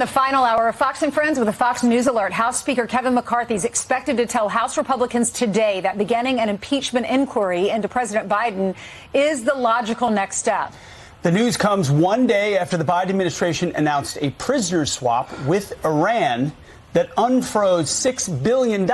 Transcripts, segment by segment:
the final hour of Fox and Friends with a Fox News alert. House Speaker Kevin McCarthy is expected to tell House Republicans today that beginning an impeachment inquiry into President Biden is the logical next step. The news comes one day after the Biden administration announced a prisoner swap with Iran that unfroze $6 billion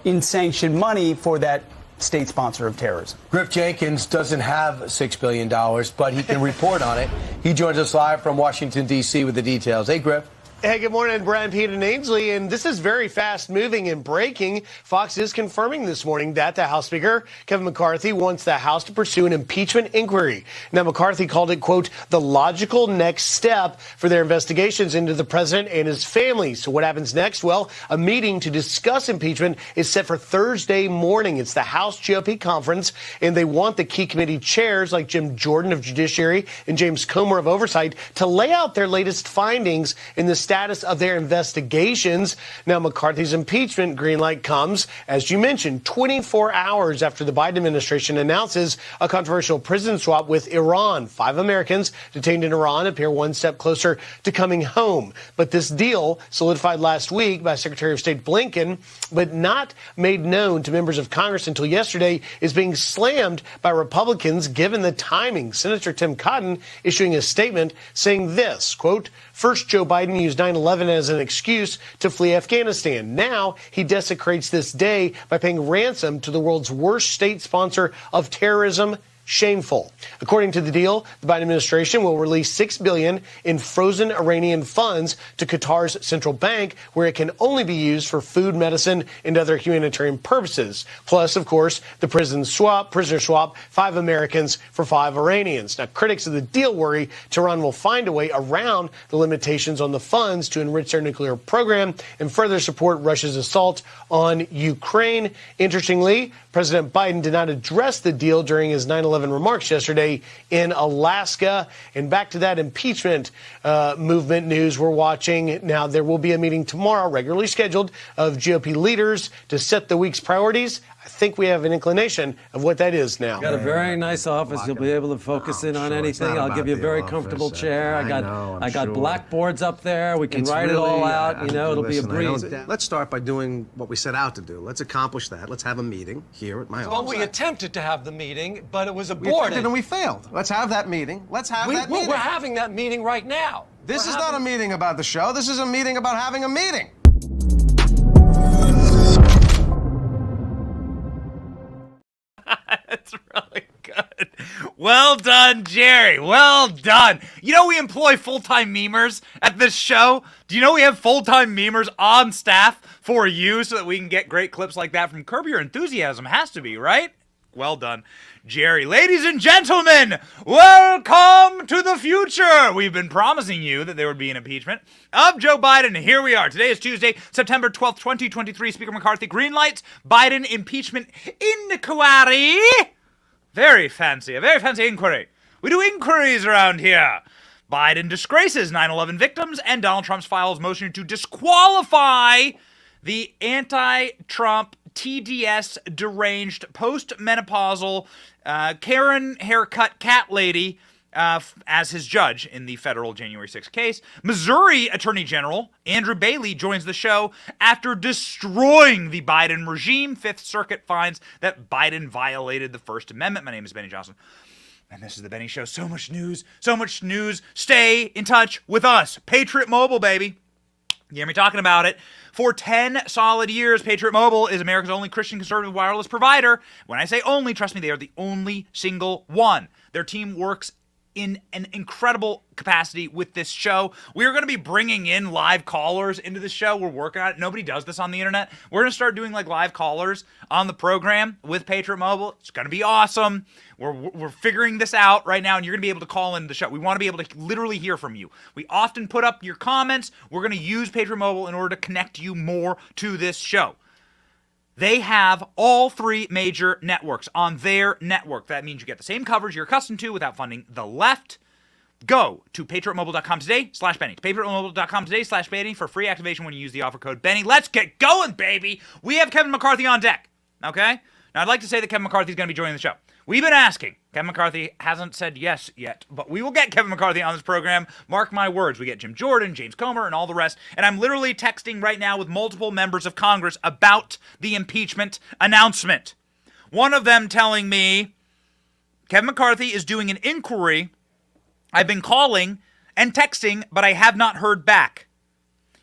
in sanctioned money for that state sponsor of terrorism. Griff Jenkins doesn't have $6 billion, but he can report on it. He joins us live from Washington, D.C. with the details. Hey, Griff. Hey, good morning, Brian, Pete, and Ainsley. And this is very fast-moving and breaking. Fox is confirming this morning that the House Speaker, Kevin McCarthy, wants the House to pursue an impeachment inquiry. Now, McCarthy called it, quote, the logical next step for their investigations into the president and his family. So what happens next? Well, a meeting to discuss impeachment is set for Thursday morning. It's the House GOP conference, and they want the key committee chairs like Jim Jordan of Judiciary and James Comer of Oversight to lay out their latest findings in the status of their investigations. Now, McCarthy's impeachment green light comes, as you mentioned, 24 hours after the Biden administration announces a controversial prison swap with Iran. 5 Americans detained in Iran appear one step closer to coming home. But this deal, solidified last week by Secretary of State Blinken, but not made known to members of Congress until yesterday, is being slammed by Republicans given the timing. Senator Tim Cotton issuing a statement saying this, quote, first, Joe Biden used 9/11 as an excuse to flee Afghanistan. Now he desecrates this day by paying ransom to the world's worst state sponsor of terrorism. Shameful. According to the deal, the Biden administration will release $6 billion in frozen Iranian funds to Qatar's central bank, where it can only be used for food, medicine, and other humanitarian purposes. Plus, of course, the prisoner swap, 5 Americans for 5 Iranians. Now, critics of the deal worry Tehran will find a way around the limitations on the funds to enrich their nuclear program and further support Russia's assault on Ukraine. Interestingly, President Biden did not address the deal during his 9/11 remarks yesterday in Alaska. And back to that impeachment movement news we're watching. Now, there will be a meeting tomorrow, regularly scheduled, of GOP leaders to set the week's priorities. I think we have an inclination of what that is now. Got a very nice office. You'll be able to focus in on anything. I'll give you a very comfortable chair. I got blackboards up there. We can write it all out. You know, it'll be a breeze. Let's start by doing what we set out to do. Let's accomplish that. Let's have a meeting here at my office. Well, we attempted to have the meeting, but it was aborted. And we failed. Let's have that meeting. Let's have that meeting. We're having that meeting right now. This is not a meeting about the show. This is a meeting about having a meeting. That's really good. Well done, Jerry. Well done. You know we employ full-time memers at this show? Do you know we have full-time memers on staff for you so that we can get great clips like that from Curb Your Enthusiasm? Has to be, right? Well done, Jerry. Ladies and gentlemen, welcome to the future. We've been promising you that there would be an impeachment of Joe Biden. Here we are. Today is Tuesday, September 12th, 2023. Speaker McCarthy greenlights Biden impeachment inquiry. Very fancy. A very fancy inquiry. We do inquiries around here. Biden disgraces 9/11 victims, and Donald Trump's files motion to disqualify the anti-Trump TDS deranged post-menopausal Karen haircut cat lady as his judge in the federal January 6th case. Missouri Attorney General Andrew Bailey joins the show after destroying the Biden regime. Fifth Circuit finds that Biden violated the First Amendment. My name is Benny Johnson, and this is the Benny Show. So much news, so much news. Stay in touch with us. Patriot Mobile, baby. You hear me talking about it. For 10 solid years, Patriot Mobile is America's only Christian conservative wireless provider. When I say only, trust me, they are the only single one. Their team works in an incredible capacity with this show. We're going to be bringing in live callers into the show. We're working on it. Nobody does this on the internet. We're going to start doing like live callers on the program with Patriot Mobile. It's going to be awesome. We're figuring this out right now, and you're going to be able to call into the show. We want to be able to literally hear from you. We often put up your comments. We're going to use Patriot Mobile in order to connect you more to this show. They have all 3 major networks on their network. That means you get the same coverage you're accustomed to without funding the left. Go to patriotmobile.com today/Benny. Patriotmobile.com today/Benny for free activation when you use the offer code Benny. Let's get going, baby. We have Kevin McCarthy on deck. Okay? Now, I'd like to say that Kevin McCarthy is going to be joining the show. We've been asking. Kevin McCarthy hasn't said yes yet, but we will get Kevin McCarthy on this program. Mark my words. We get Jim Jordan, James Comer, and all the rest. And I'm literally texting right now with multiple members of Congress about the impeachment announcement. One of them telling me Kevin McCarthy is doing an inquiry. I've been calling and texting, but I have not heard back.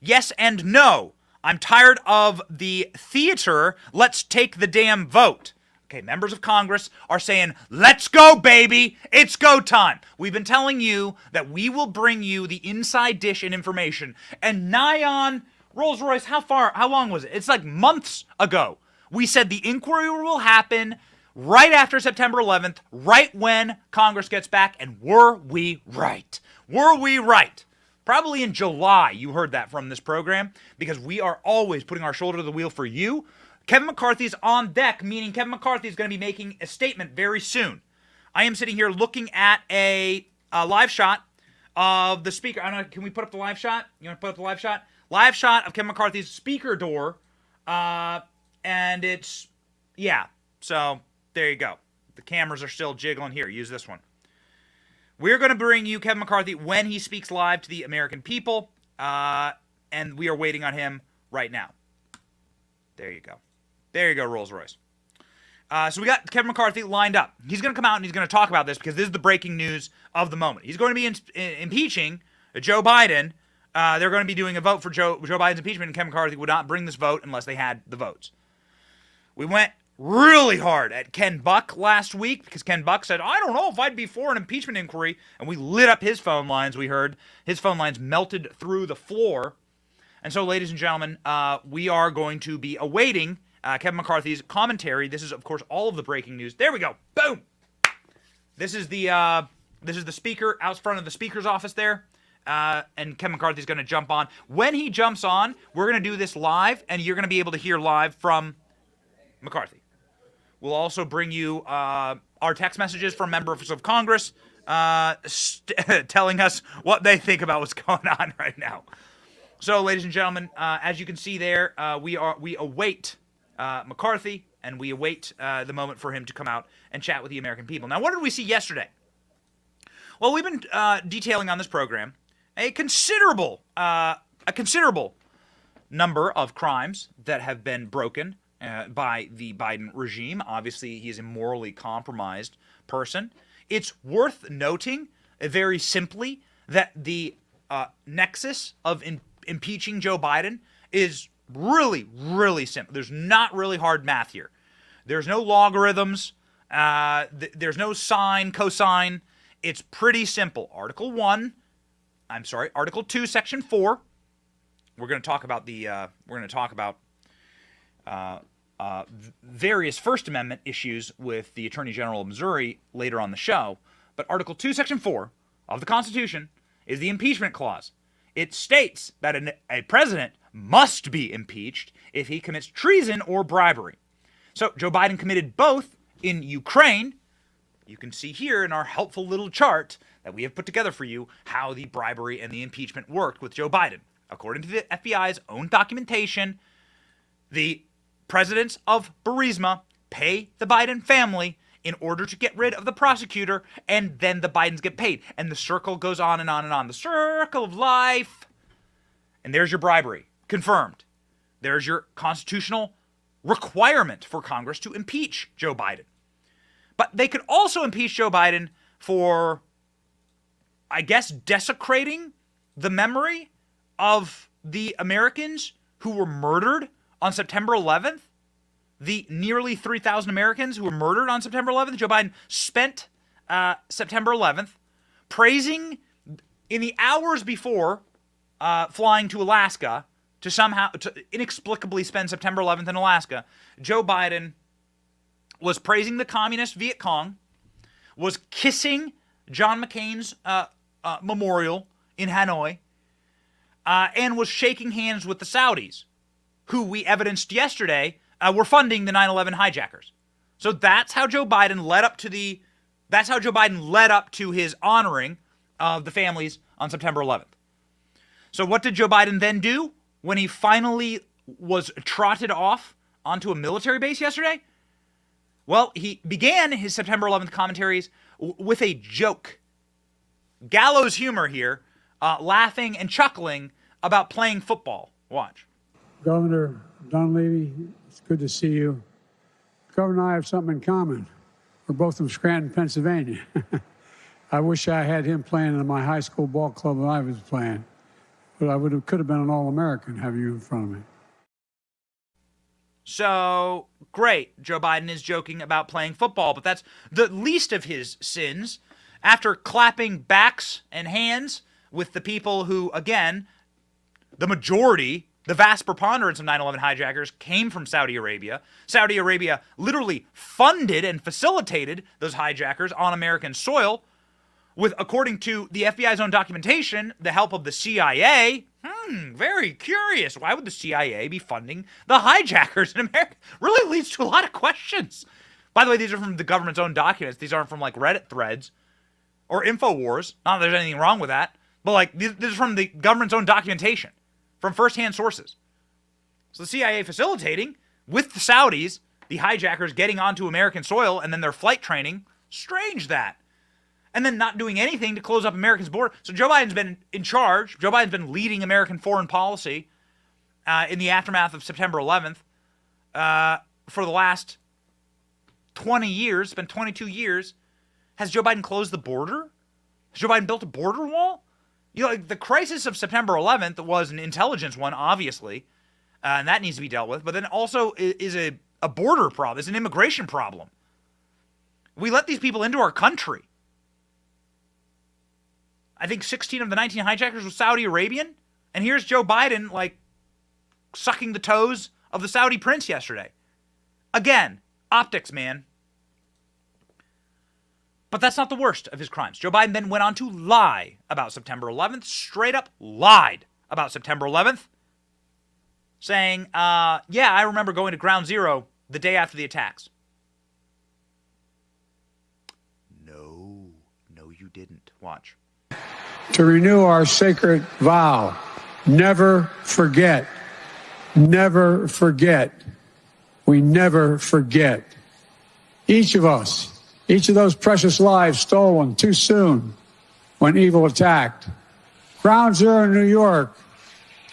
Yes and no. I'm tired of the theater. Let's take the damn vote. Okay, members of Congress are saying, let's go, baby. It's go time. We've been telling you that we will bring you the inside dish and information. And nigh on Rolls-Royce, how long was it? It's like months ago. We said the inquiry will happen right after September 11th, right when Congress gets back. And were we right? Were we right? Probably in July, you heard that from this program, because we are always putting our shoulder to the wheel for you. Kevin McCarthy's on deck, meaning Kevin McCarthy is going to be making a statement very soon. I am sitting here looking at a live shot of the speaker. I don't know, can we put up the live shot? You want to put up the live shot? Live shot of Kevin McCarthy's speaker door, and it's, yeah, so there you go. The cameras are still jiggling here. Use this one. We're going to bring you Kevin McCarthy when he speaks live to the American people, and we are waiting on him right now. There you go. There you go, Rolls-Royce. So we got Kevin McCarthy lined up. He's going to come out and he's going to talk about this because this is the breaking news of the moment. He's going to be impeaching Joe Biden. They're going to be doing a vote for Joe Biden's impeachment, and Kevin McCarthy would not bring this vote unless they had the votes. We went really hard at Ken Buck last week because Ken Buck said, I don't know if I'd be for an impeachment inquiry, and we lit up his phone lines. We heard his phone lines melted through the floor. And so, ladies and gentlemen, we are going to be awaiting Kevin McCarthy's commentary. This is, of course, all of the breaking news. There we go. Boom. This is the speaker out front of the speaker's office there. And Kevin McCarthy's going to jump on. When he jumps on, we're going to do this live, and you're going to be able to hear live from McCarthy. We'll also bring you our text messages from members of Congress telling us what they think about what's going on right now. So, ladies and gentlemen, as you can see there, we await McCarthy, and we await the moment for him to come out and chat with the American people. Now, what did we see yesterday? Well, we've been detailing on this program a considerable number of crimes that have been broken by the Biden regime. Obviously, he is a morally compromised person. It's worth noting, very simply, that the nexus of impeaching Joe Biden is really, really simple. There's not really hard math here. There's no logarithms. There's no sine, cosine. It's pretty simple. Article 2, Section 4. We're going to talk about various First Amendment issues with the Attorney General of Missouri later on the show. But Article 2, Section 4 of the Constitution is the impeachment clause. It states that a president must be impeached if he commits treason or bribery. So Joe Biden committed both in Ukraine. You can see here in our helpful little chart that we have put together for you how the bribery and the impeachment worked with Joe Biden. According to the FBI's own documentation, the presidents of Burisma pay the Biden family in order to get rid of the prosecutor, and then the Bidens get paid. And the circle goes on and on and on. The circle of life. And there's your bribery. Confirmed. There's your constitutional requirement for Congress to impeach Joe Biden. But they could also impeach Joe Biden for, I guess, desecrating the memory of the Americans who were murdered on September 11th. The nearly 3,000 Americans who were murdered on September 11th. Joe Biden spent September 11th praising, in the hours before flying to Alaska to inexplicably spend September 11th in Alaska, Joe Biden was praising the communist Viet Cong, was kissing John McCain's memorial in Hanoi, and was shaking hands with the Saudis, who we evidenced yesterday were funding the 9/11 hijackers. So that's how Joe Biden led up to his honoring of the families on September 11th. So what did Joe Biden then do when he finally was trotted off onto a military base yesterday? Well, he began his September 11th commentaries with a joke. Gallows humor here, laughing and chuckling about playing football. Watch. Governor Dunleavy, it's good to see you. Governor and I have something in common. We're both from Scranton, Pennsylvania. I wish I had him playing in my high school ball club when I was playing. But I could have been an All-American, have you in front of me. So, great. Joe Biden is joking about playing football, but that's the least of his sins. After clapping backs and hands with the people who, again, the majority, the vast preponderance of 9/11 hijackers came from Saudi Arabia. Saudi Arabia literally funded and facilitated those hijackers on American soil with, according to the FBI's own documentation, the help of the CIA. Very curious. Why would the CIA be funding the hijackers in America? Really leads to a lot of questions. By the way, these are from the government's own documents. These aren't from like Reddit threads or InfoWars. Not that there's anything wrong with that. But like, this is from the government's own documentation, from firsthand sources. So the CIA facilitating, with the Saudis, the hijackers getting onto American soil and then their flight training. Strange that. And then not doing anything to close up America's border. So Joe Biden's been in charge. Joe Biden's been leading American foreign policy in the aftermath of September 11th for the last 20 years. It's been 22 years. Has Joe Biden closed the border? Has Joe Biden built a border wall? You know, like, the crisis of September 11th was an intelligence one, obviously, and that needs to be dealt with. But then also is a border problem. It's an immigration problem. We let these people into our country. I think 16 of the 19 hijackers were Saudi Arabian. And here's Joe Biden, like, sucking the toes of the Saudi prince yesterday. Again, optics, man. But that's not the worst of his crimes. Joe Biden then went on to lie about September 11th, straight up lied about September 11th, saying, yeah, I remember going to Ground Zero the day after the attacks. No, you didn't. Watch. To renew our sacred vow, never forget, never forget. We never forget. Each of us, each of those precious lives stolen too soon when evil attacked. Ground Zero in New York.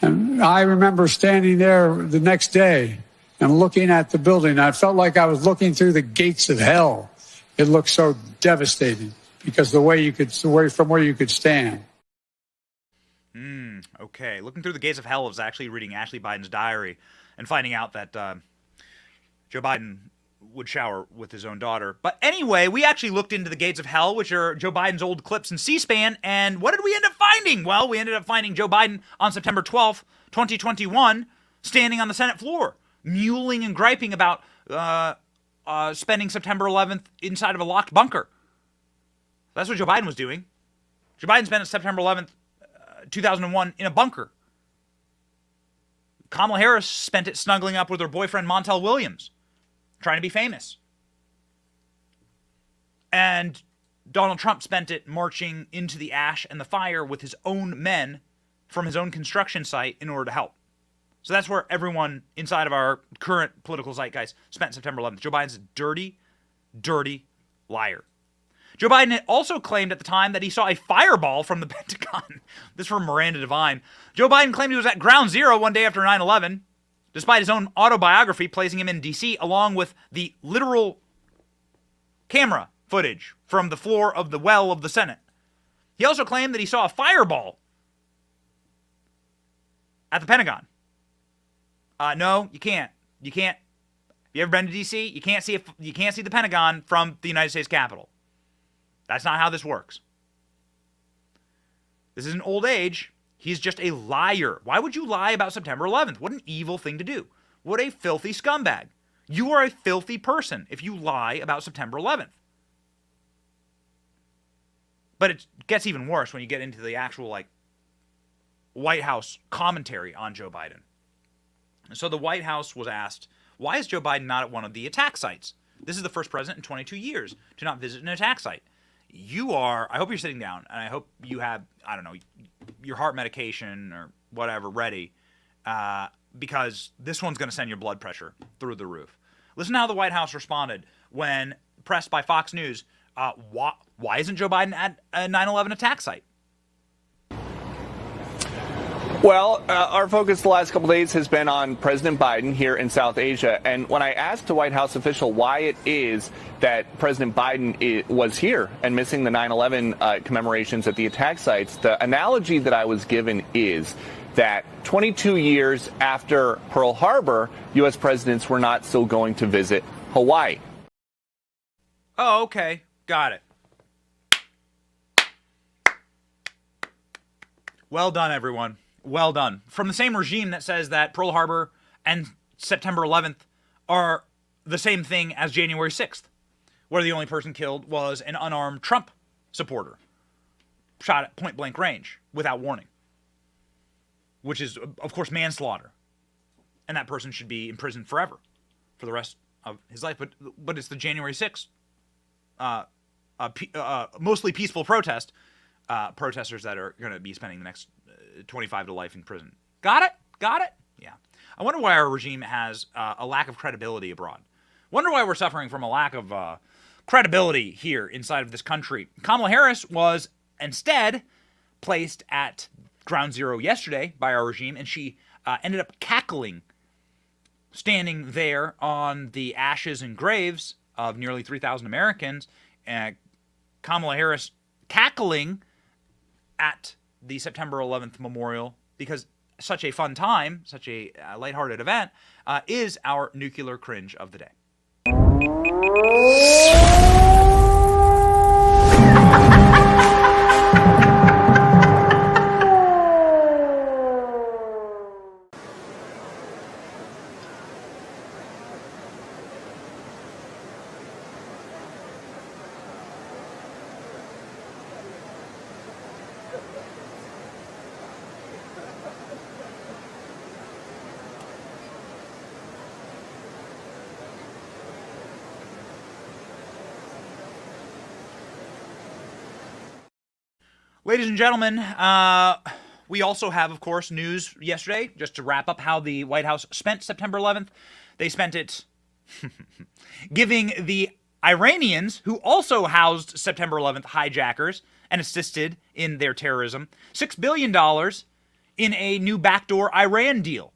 And I remember standing there the next day and looking at the building. I felt like I was looking through the gates of hell. It looked so devastating because from where you could stand. Okay. Looking through the gates of hell was actually reading Ashley Biden's diary and finding out that Joe Biden would shower with his own daughter. But anyway, we actually looked into the gates of hell, which are Joe Biden's old clips in C-SPAN, and what did we end up finding? Well, we ended up finding Joe Biden on September 12th, 2021, standing on the Senate floor, mewling and griping about spending September 11th inside of a locked bunker. That's what Joe Biden was doing. Joe Biden spent September 11th, 2001 in a bunker. Kamala Harris spent it snuggling up with her boyfriend Montel Williams, trying to be famous. And Donald Trump spent it marching into the ash and the fire with his own men from his own construction site in order to help. So that's where everyone inside of our current political zeitgeist spent September 11th. Joe Biden's a dirty, dirty liar. Joe Biden had also claimed at the time that he saw a fireball from the Pentagon. This from Miranda Devine. Joe Biden claimed he was at Ground Zero one day after 9/11, despite his own autobiography placing him in D.C., along with the literal camera footage from the floor of the well of the Senate. He also claimed that he saw a fireball at the Pentagon. No, you can't. You can't. Have you ever been to D.C.? You can't see the Pentagon from the United States Capitol. That's not how this works. This isn't old age. He's just a liar. Why would you lie about September 11th? What an evil thing to do. What a filthy scumbag. You are a filthy person if you lie about September 11th. But it gets even worse when you get into the actual, White House commentary on Joe Biden. And so the White House was asked, why is Joe Biden not at one of the attack sites? This is the first president in 22 years to not visit an attack site. I hope you're sitting down, and I hope you have, your heart medication or whatever ready, because this one's going to send your blood pressure through the roof. Listen to how the White House responded when pressed by Fox News. Why isn't Joe Biden at a 9/11 attack site? Well, our focus the last couple days has been on President Biden here in South Asia. And when I asked a White House official why it is that President Biden was here and missing the 9/11 commemorations at the attack sites, the analogy that I was given is that 22 years after Pearl Harbor, U.S. presidents were not still going to visit Hawaii. Oh, okay. Got it. Well done, everyone. Well done. From the same regime that says that Pearl Harbor and September 11th are the same thing as January 6th, where the only person killed was an unarmed Trump supporter, shot at point-blank range without warning, which is, of course, manslaughter. And that person should be imprisoned forever for the rest of his life. But it's the January 6th, mostly peaceful protesters that are going to be spending the next 25 to life in prison. Got it? Got it? Yeah. I wonder why our regime has a lack of credibility abroad. Wonder why we're suffering from a lack of credibility here inside of this country. Kamala Harris was instead placed at ground zero yesterday by our regime, and she ended up cackling, standing there on the ashes and graves of nearly 3,000 Americans. Kamala Harris cackling at the September 11th memorial because such a fun time, such a lighthearted event, is our nuclear cringe of the day. Ladies and gentlemen, we also have, of course, news yesterday, just to wrap up how the White House spent September 11th. They spent it giving the Iranians, who also housed September 11th hijackers and assisted in their terrorism, $6 billion in a new backdoor Iran deal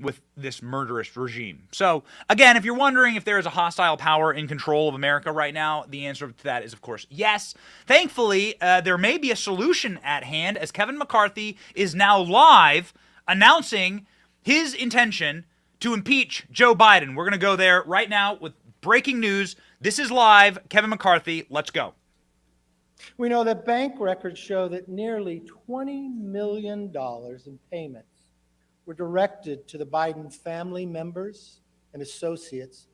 with this murderous regime. So, again, if you're wondering if there is a hostile power in control of America right now, the answer to that is, of course, yes. Thankfully, there may be a solution at hand, as Kevin McCarthy is now live announcing his intention to impeach Joe Biden. We're going to go there right now with breaking news. This is live. Kevin McCarthy, let's go. We know that bank records show that nearly $20 million in payments were directed to the Biden family members and associates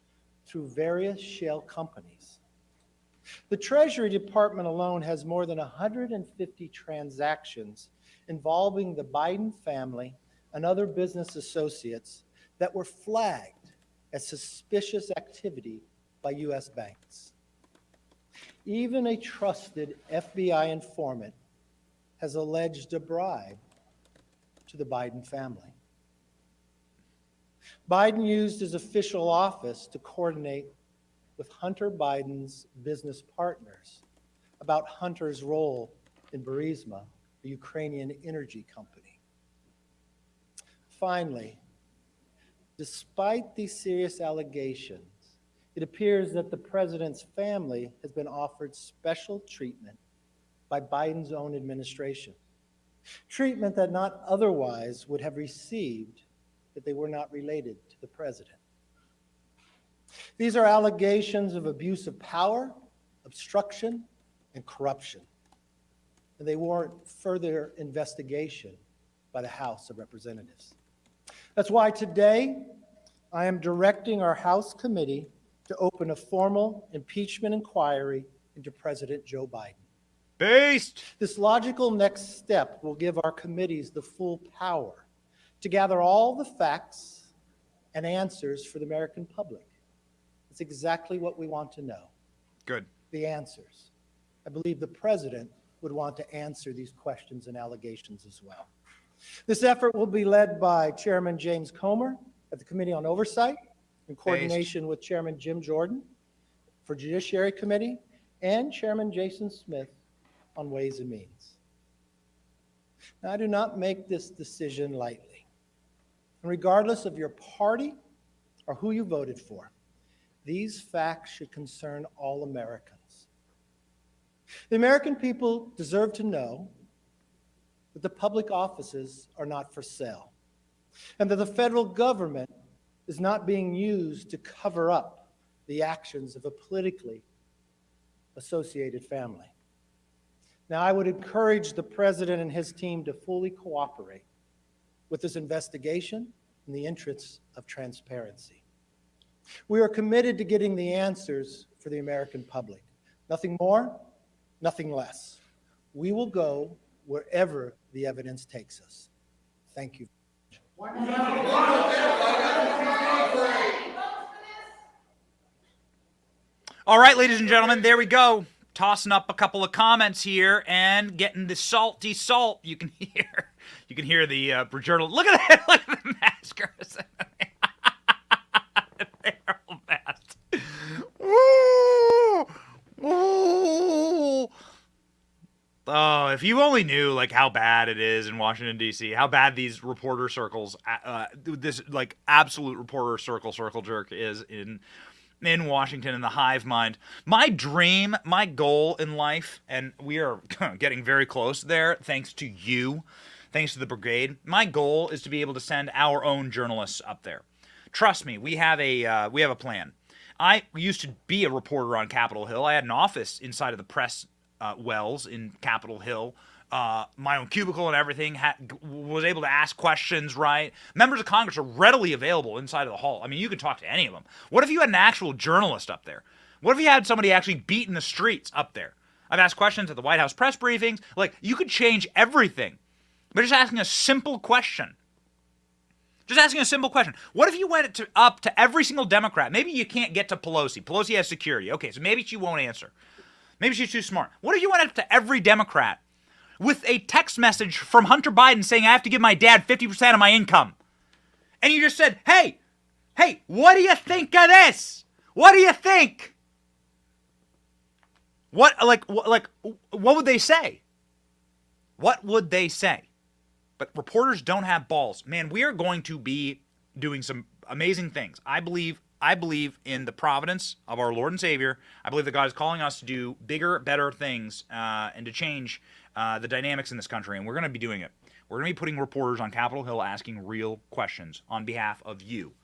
through various shell companies. The Treasury Department alone has more than 150 transactions involving the Biden family and other business associates that were flagged as suspicious activity by U.S. banks. Even a trusted FBI informant has alleged a bribe to the Biden family. Biden used his official office to coordinate with Hunter Biden's business partners about Hunter's role in Burisma, a Ukrainian energy company. Finally, despite these serious allegations, it appears that the president's family has been offered special treatment by Biden's own administration, treatment that not otherwise would have received if they were not related to the president. These are allegations of abuse of power, obstruction, and corruption, and they warrant further investigation by the House of Representatives. That's why today I am directing our House committee to open a formal impeachment inquiry into President Joe Biden. Based. This logical next step will give our committees the full power to gather all the facts and answers for the American public. It's exactly what we want to know. Good. The answers. I believe the president would want to answer these questions and allegations as well. This effort will be led by Chairman James Comer at the Committee on Oversight in coordination with Chairman Jim Jordan for Judiciary Committee and Chairman Jason Smith on Ways and Means. Now, I do not make this decision lightly. And regardless of your party or who you voted for, these facts should concern all Americans. The American people deserve to know that the public offices are not for sale, and that the federal government is not being used to cover up the actions of a politically associated family. Now, I would encourage the president and his team to fully cooperate with this investigation in the interests of transparency. We are committed to getting the answers for the American public. Nothing more, nothing less. We will go wherever the evidence takes us. Thank you. All right, ladies and gentlemen, there we go. Tossing up a couple of comments here and getting the salty salt. You can hear the journal. Look at that! Look at the maskers. They're all masked. Ooh, ooh. Oh, if you only knew like how bad it is in Washington D.C., how bad these reporter circles, this like absolute reporter circle jerk is in Washington, in the hive mind. My dream, my goal in life, and we are getting very close there, thanks to you, thanks to the brigade. My goal is to be able to send our own journalists up there. Trust me, we have a plan. I used to be a reporter on Capitol Hill. I had an office inside of the press wells in Capitol Hill. My own cubicle and everything, was able to ask questions, right? Members of Congress are readily available inside of the hall. I mean, you could talk to any of them. What if you had an actual journalist up there? What if you had somebody actually beating the streets up there? I've asked questions at the White House press briefings. Like, you could change everything by just asking a simple question. Just asking a simple question. What if you went up to every single Democrat? Maybe you can't get to Pelosi. Pelosi has security. Okay, so maybe she won't answer. Maybe she's too smart. What if you went up to every Democrat with a text message from Hunter Biden saying, I have to give my dad 50% of my income? And you just said, hey, what do you think of this? What do you think? What would they say? What would they say? But reporters don't have balls. Man, we are going to be doing some amazing things. I believe in the providence of our Lord and Savior. I believe that God is calling us to do bigger, better things and to change the dynamics in this country, and we're going to be doing it. We're going to be putting reporters on Capitol Hill asking real questions on behalf of you.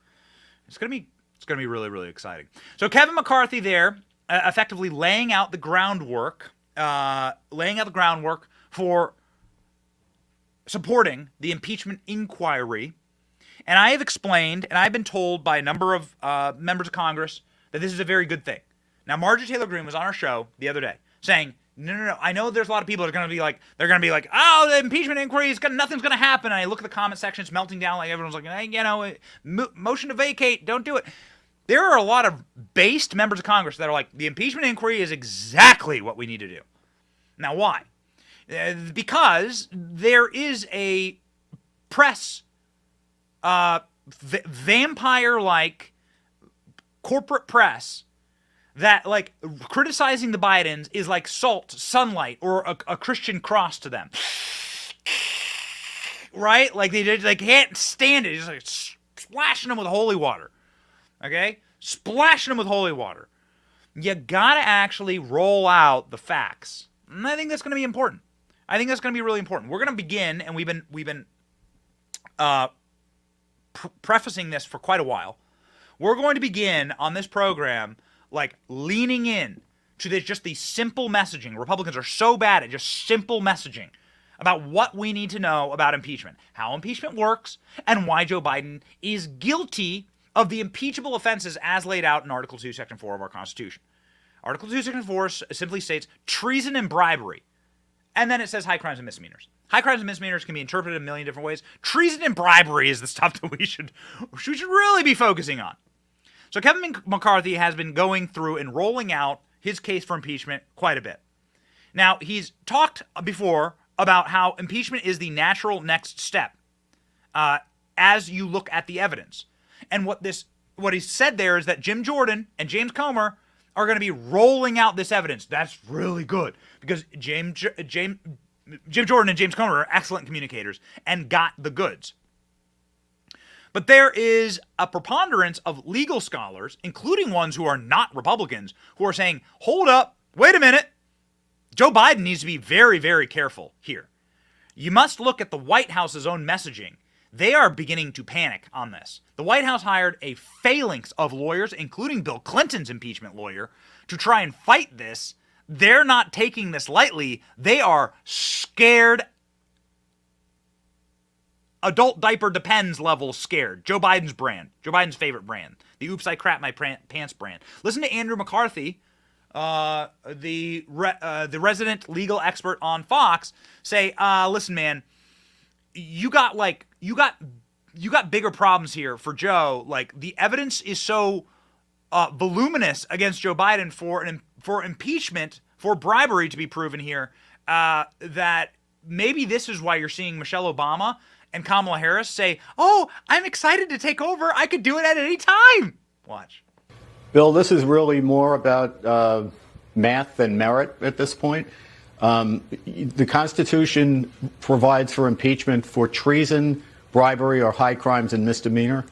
It's going to be really, really exciting. So Kevin McCarthy there, effectively laying out the groundwork for supporting the impeachment inquiry. And I have explained, and I've been told by a number of members of Congress that this is a very good thing. Now, Marjorie Taylor Greene was on our show the other day saying, no. I know there's a lot of people that are going to be like, oh, the impeachment inquiry nothing's going to happen. And I look at the comment section, it's melting down. Like everyone's like, hey, motion to vacate, don't do it. There are a lot of based members of Congress that are like, the impeachment inquiry is exactly what we need to do. Now, why? Because there is a press vampire-like corporate press that, like, criticizing the Bidens is like sunlight, or a Christian cross to them. Right? Like, they can't stand it. Just like splashing them with holy water. Okay? Splashing them with holy water. You gotta actually roll out the facts. And I think that's gonna be important. I think that's gonna be really important. We're gonna begin, and we've been prefacing this for quite a while. We're going to begin on this program like leaning in to just the simple messaging. Republicans are so bad at just simple messaging about what we need to know about impeachment, how impeachment works, and why Joe Biden is guilty of the impeachable offenses as laid out in Article 2, Section 4 of our Constitution. Article 2, Section 4 simply states treason and bribery. And then it says high crimes and misdemeanors. High crimes and misdemeanors can be interpreted in a million different ways. Treason and bribery is the stuff that we should really be focusing on. So Kevin McCarthy has been going through and rolling out his case for impeachment quite a bit. Now, he's talked before about how impeachment is the natural next step as you look at the evidence. And what this what he said there is that Jim Jordan and James Comer are going to be rolling out this evidence. That's really good because Jim Jordan and James Comer are excellent communicators and got the goods. But there is a preponderance of legal scholars, including ones who are not Republicans, who are saying, hold up, wait a minute. Joe Biden needs to be very, very careful here. You must look at the White House's own messaging. They are beginning to panic on this. The White House hired a phalanx of lawyers, including Bill Clinton's impeachment lawyer, to try and fight this. They're not taking this lightly. They are scared. Adult diaper depends level scared. Joe Biden's brand. Joe Biden's favorite brand. The oops, I crap my pants brand. Listen to Andrew McCarthy, the resident legal expert on Fox, say, listen, man, you got bigger problems here for Joe. Like, the evidence is so voluminous against Joe Biden for impeachment, for bribery to be proven here, that maybe this is why you're seeing Michelle Obama and Kamala Harris say, oh, I'm excited to take over. I could do it at any time. Watch. Bill, this is really more about math than merit at this point. The Constitution provides for impeachment for treason, bribery, or high crimes and misdemeanor.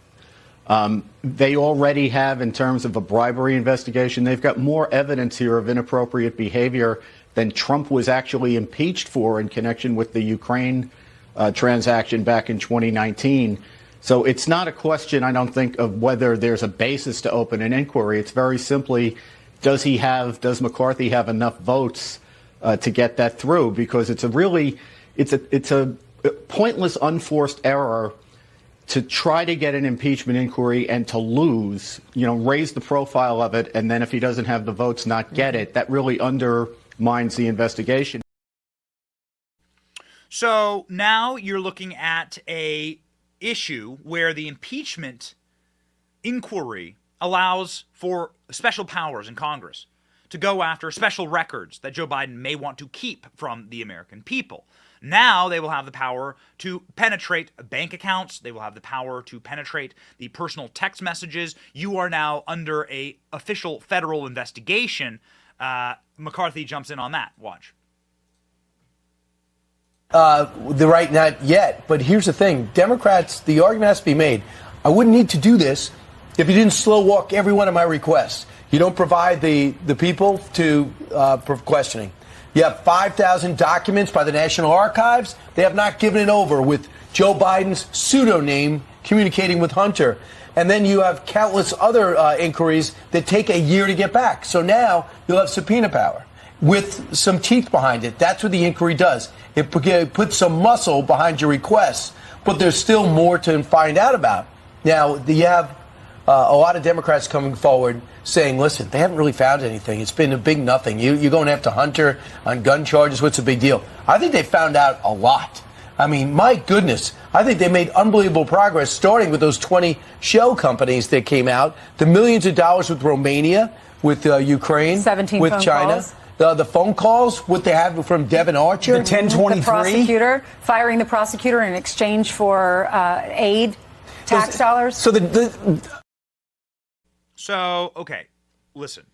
They already have, in terms of a bribery investigation, they've got more evidence here of inappropriate behavior than Trump was actually impeached for in connection with the Ukraine transaction back in 2019. So it's not a question, I don't think, of whether there's a basis to open an inquiry. It's very simply, does McCarthy have enough votes to get that through? Because it's a pointless, unforced error to try to get an impeachment inquiry and to lose, raise the profile of it, and then if he doesn't have the votes, not get it. That really undermines the investigation. So now you're looking at a issue where the impeachment inquiry allows for special powers in Congress to go after special records that Joe Biden may want to keep from the American people. Now they will have the power to penetrate bank accounts. They will have the power to penetrate the personal text messages. You are now under a official federal investigation. McCarthy jumps in on that. Watch. Not yet. But here's the thing. Democrats, the argument has to be made. I wouldn't need to do this if you didn't slow walk every one of my requests. You don't provide the people to for questioning. You have 5,000 documents by the National Archives. They have not given it over with Joe Biden's pseudonym communicating with Hunter. And then you have countless other inquiries that take a year to get back. So now you'll have subpoena power with some teeth behind it. That's what the inquiry does. It puts some muscle behind your requests, but there's still more to find out about. Now, you have a lot of Democrats coming forward saying, listen, they haven't really found anything. It's been a big nothing. You're going after Hunter on gun charges. What's the big deal? I think they found out a lot. I mean, my goodness, I think they made unbelievable progress, starting with those 20 shell companies that came out, the millions of dollars with Romania, with Ukraine, 17 with phone China. calls. The phone calls, what they have from Devin Archer. The 1023. The prosecutor, firing the prosecutor in exchange for aid, tax dollars. So, okay, listen.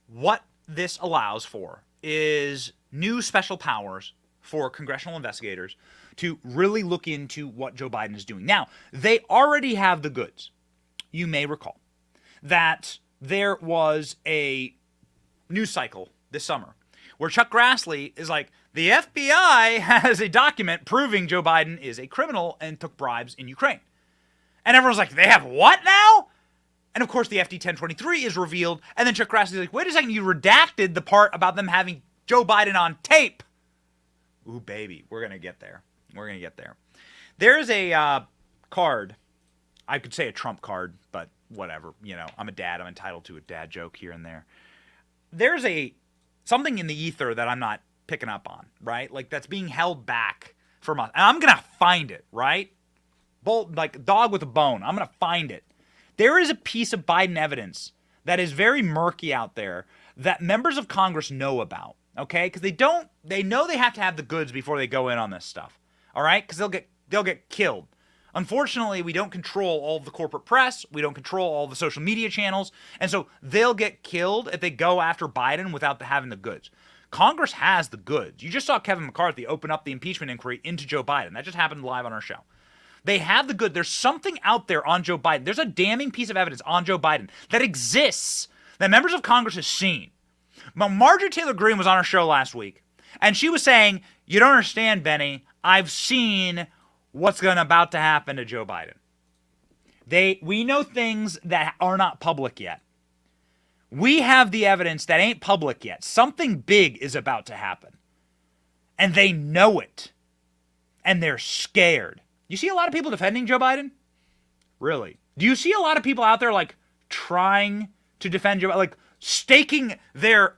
What this allows for is new special powers for congressional investigators to really look into what Joe Biden is doing. Now, they already have the goods. You may recall that there was a news cycle this summer where Chuck Grassley is like, the FBI has a document proving Joe Biden is a criminal and took bribes in Ukraine. And everyone's like, they have what now? And of course, the FD 1023 is revealed. And then Chuck Grassley's like, wait a second, you redacted the part about them having Joe Biden on tape. Ooh, baby, we're going to get there. We're going to get there. There is a card. I could say a Trump card, but whatever. I'm a dad. I'm entitled to a dad joke here and there. There's something in the ether that I'm not picking up on, right? Like, that's being held back from us. And I'm going to find it, right? Like dog with a bone. I'm going to find it. There is a piece of Biden evidence that is very murky out there that members of Congress know about, okay? Because they know they have to have the goods before they go in on this stuff, all right? Because they'll get killed. Unfortunately, we don't control all of the corporate press. We don't control all the social media channels. And so they'll get killed if they go after Biden without having the goods. Congress has the goods. You just saw Kevin McCarthy open up the impeachment inquiry into Joe Biden. That just happened live on our show. They have the good. There's something out there on Joe Biden. There's a damning piece of evidence on Joe Biden that exists that members of Congress have seen. Marjorie Taylor Greene was on our show last week, and she was saying, you don't understand, Benny. I've seen what's about to happen to Joe Biden. We know things that are not public yet. We have the evidence that ain't public yet. Something big is about to happen. And they know it. And they're scared. You see a lot of people defending Joe Biden? Really? Do you see a lot of people out there trying to defend Joe Biden, staking their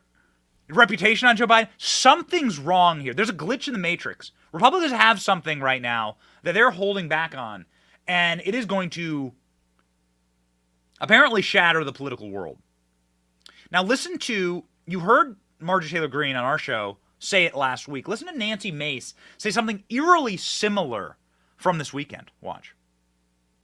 reputation on Joe Biden? Something's wrong here. There's a glitch in the matrix. Republicans have something right now that they're holding back on, and it is going to apparently shatter the political world. Now you heard Marjorie Taylor Greene on our show say it last week. Listen to Nancy Mace say something eerily similar from this weekend. Watch.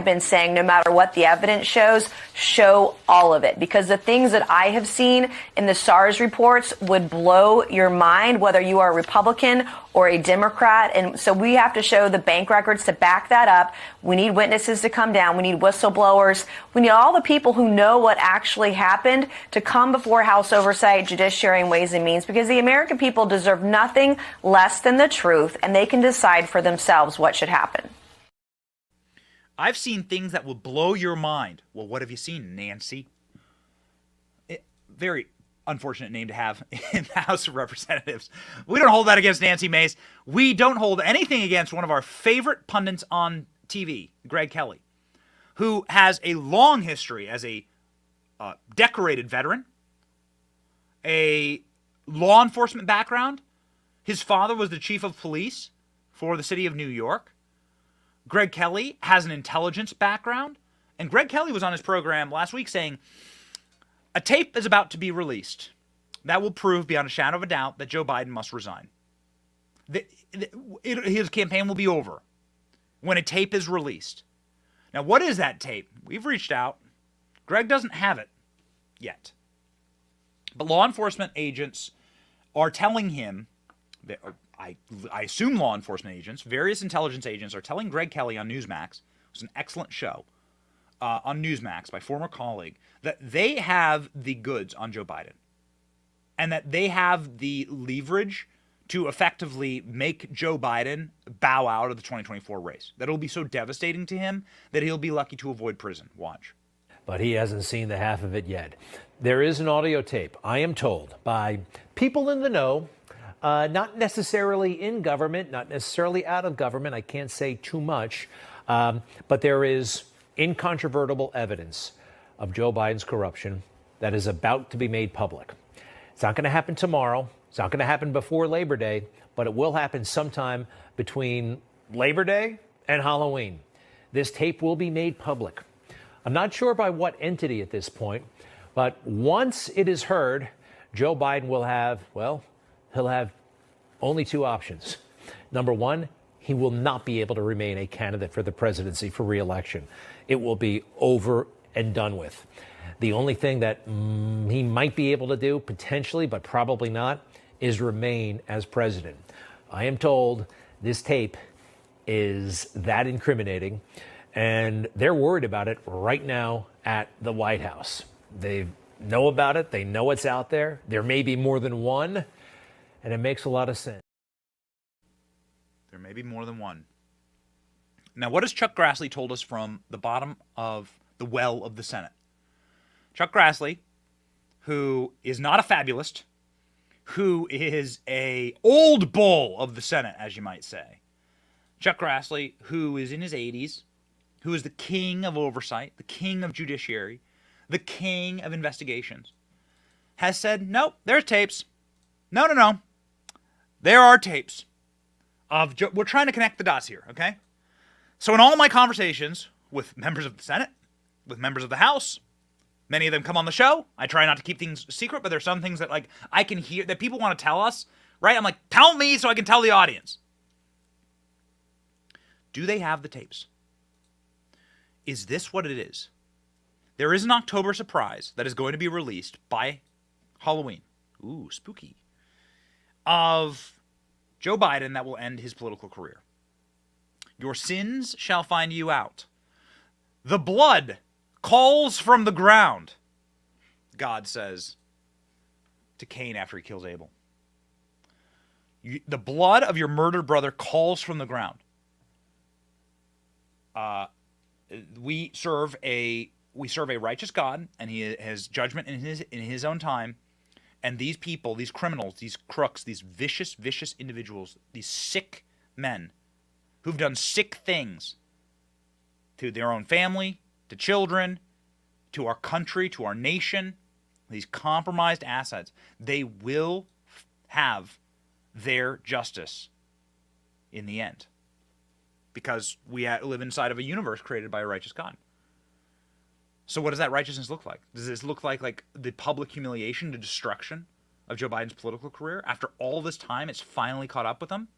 Been saying no matter what the evidence shows, show all of it, because the things that I have seen in the SARS reports would blow your mind, whether you are a Republican or a Democrat. And so we have to show the bank records to back that up. We need witnesses to come down. We need whistleblowers. We need all the people who know what actually happened to come before House Oversight, Judiciary, and Ways and Means, because the American people deserve nothing less than the truth, and they can decide for themselves what should happen. I've seen things that will blow your mind. Well, what have you seen, Nancy? Very unfortunate name to have in the House of Representatives. We don't hold that against Nancy Mace. We don't hold anything against one of our favorite pundits on TV, Greg Kelly, who has a long history as a decorated veteran, a law enforcement background. His father was the chief of police for the city of New York. Greg Kelly has an intelligence background, and Greg Kelly was on his program last week saying a tape is about to be released that will prove beyond a shadow of a doubt that Joe Biden must resign. His campaign will be over when a tape is released. Now, what is that tape? We've reached out. Greg doesn't have it yet. But law enforcement agents are telling him that I assume law enforcement agents, various intelligence agents, are telling Greg Kelly on Newsmax, it was an excellent show on Newsmax by former colleague, that they have the goods on Joe Biden and that they have the leverage to effectively make Joe Biden bow out of the 2024 race. That it'll be so devastating to him that he'll be lucky to avoid prison. Watch. But he hasn't seen the half of it yet. There is an audio tape, I am told, by people in the know, not necessarily in government, not necessarily out of government. I can't say too much, but there is incontrovertible evidence of Joe Biden's corruption that is about to be made public. It's not going to happen tomorrow. It's not going to happen before Labor Day, but it will happen sometime between Labor Day and Halloween. This tape will be made public. I'm not sure by what entity at this point, but once it is heard, Joe Biden will have, he'll have only two options. Number one, he will not be able to remain a candidate for the presidency for re-election. It will be over and done with. The only thing that he might be able to do, potentially, but probably not, is remain as president. I am told this tape is that incriminating, and they're worried about it right now at the White House. They know about it. They know it's out there. There may be more than one, and it makes a lot of sense. There may be more than one. Now, what has Chuck Grassley told us from the bottom of the well of the Senate? Chuck Grassley, who is not a fabulist, who is a old bull of the Senate, as you might say. Chuck Grassley, who is in his 80s, who is the king of oversight, the king of judiciary, the king of investigations, has said, nope, there's tapes. No. There are tapes of we're trying to connect the dots here, okay? So in all my conversations with members of the Senate, with members of the House, many of them come on the show. I try not to keep things secret, but there's some things that I can hear that people want to tell us, right? I'm like, tell me so I can tell the audience. Do they have the tapes? Is this what it is? There is an October surprise that is going to be released by Halloween. Ooh, spooky. Of Joe Biden that will end his political career. Your sins shall find you out. The blood calls from the ground, God says to Cain after he kills Abel. The blood of your murdered brother calls from the ground. We serve a righteous God, and he has judgment in his own time. And these people, these criminals, these crooks, these vicious individuals, these sick men who've done sick things to their own family, to children, to our country, to our nation, these compromised assets, they will have their justice in the end. Because we live inside of a universe created by a righteous God. So what does that righteousness look like? Does this look like the public humiliation, the destruction of Joe Biden's political career? After all this time, it's finally caught up with him?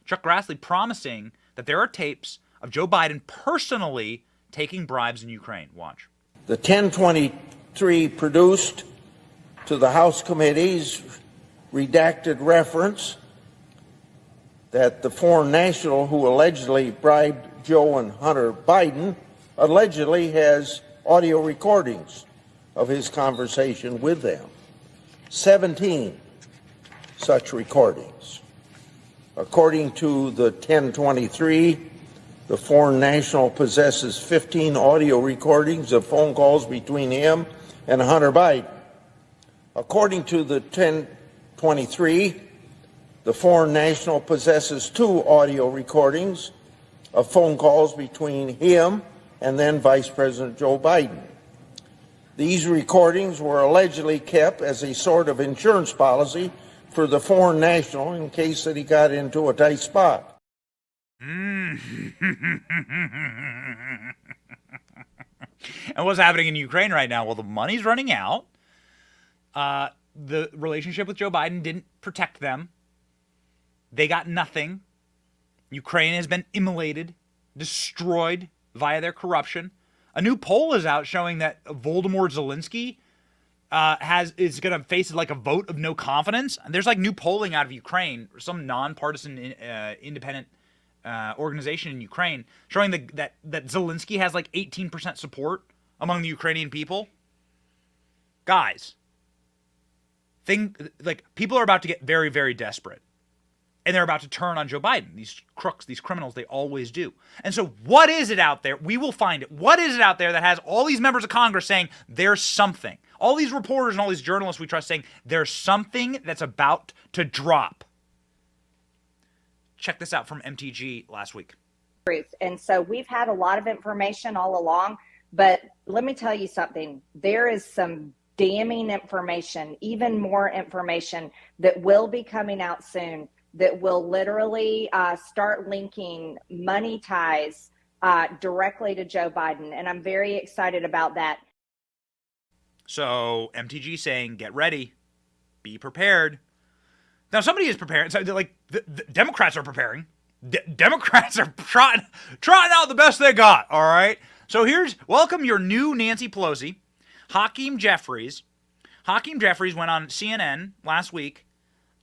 Chuck Grassley promising that there are tapes of Joe Biden personally taking bribes in Ukraine. Watch. The 1023 produced to the House committees redacted reference that the foreign national who allegedly bribed Joe and Hunter Biden allegedly has audio recordings of his conversation with them. 17 such recordings. According to the 1023, the foreign national possesses 15 audio recordings of phone calls between him and Hunter Biden. According to the 1023, the foreign national possesses 2 audio recordings of phone calls between him and then Vice President Joe Biden. These recordings were allegedly kept as a sort of insurance policy for the foreign national in case that he got into a tight spot. And what's happening in Ukraine right now? Well, the money's running out. The relationship with Joe Biden didn't protect them. They got nothing. Ukraine has been immolated, destroyed via their corruption. A new poll is out showing that Volodymyr Zelensky is going to face like a vote of no confidence. And there's like new polling out of Ukraine, some nonpartisan independent organization in Ukraine, showing that Zelensky has like 18% support among the Ukrainian people. Guys, people are about to get very, very desperate. And they're about to turn on Joe Biden. These crooks, these criminals, they always do. And so what is it out there? We will find it. What is it out there that has all these members of Congress saying there's something? All these reporters and all these journalists we trust saying there's something that's about to drop. Check this out from MTG last week. And so we've had a lot of information all along, but let me tell you something. There is some damning information, even more information that will be coming out soon that will literally start linking money ties directly to Joe Biden. And I'm very excited about that. So MTG saying, get ready, be prepared. Now somebody is preparing. So the Democrats are preparing. Democrats are trotting out the best they got. All right. So welcome your new Nancy Pelosi, Hakeem Jeffries. Hakeem Jeffries went on CNN last week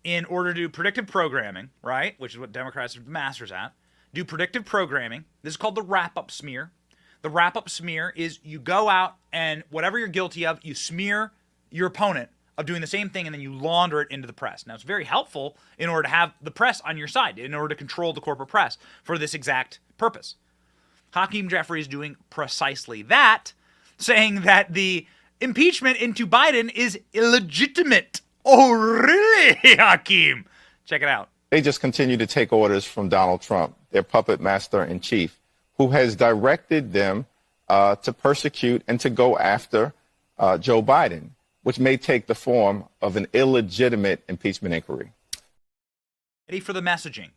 in order to do predictive programming, right? Which is what Democrats are masters at. Do predictive programming. This is called the wrap-up smear. The wrap-up smear is you go out and whatever you're guilty of, you smear your opponent of doing the same thing and then you launder it into the press. Now, it's very helpful in order to have the press on your side, in order to control the corporate press for this exact purpose. Hakeem Jeffries is doing precisely that, saying that the impeachment into Biden is illegitimate. Oh, really, Hakeem? Check it out. They just continue to take orders from Donald Trump, their puppet master in chief, who has directed them to persecute and to go after Joe Biden, which may take the form of an illegitimate impeachment inquiry. Ready for the messaging.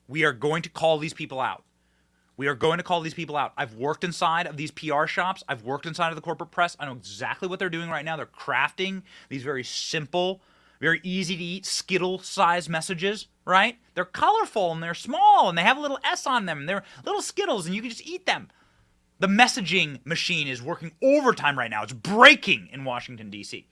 We are going to call these people out. We are going to call these people out. I've worked inside of these PR shops. I've worked inside of the corporate press. I know exactly what they're doing right now. They're crafting these very simple, very easy to eat, Skittle-sized messages, right? They're colorful and they're small and they have a little S on them. They're little Skittles and you can just eat them. The messaging machine is working overtime right now. It's breaking in Washington, D.C.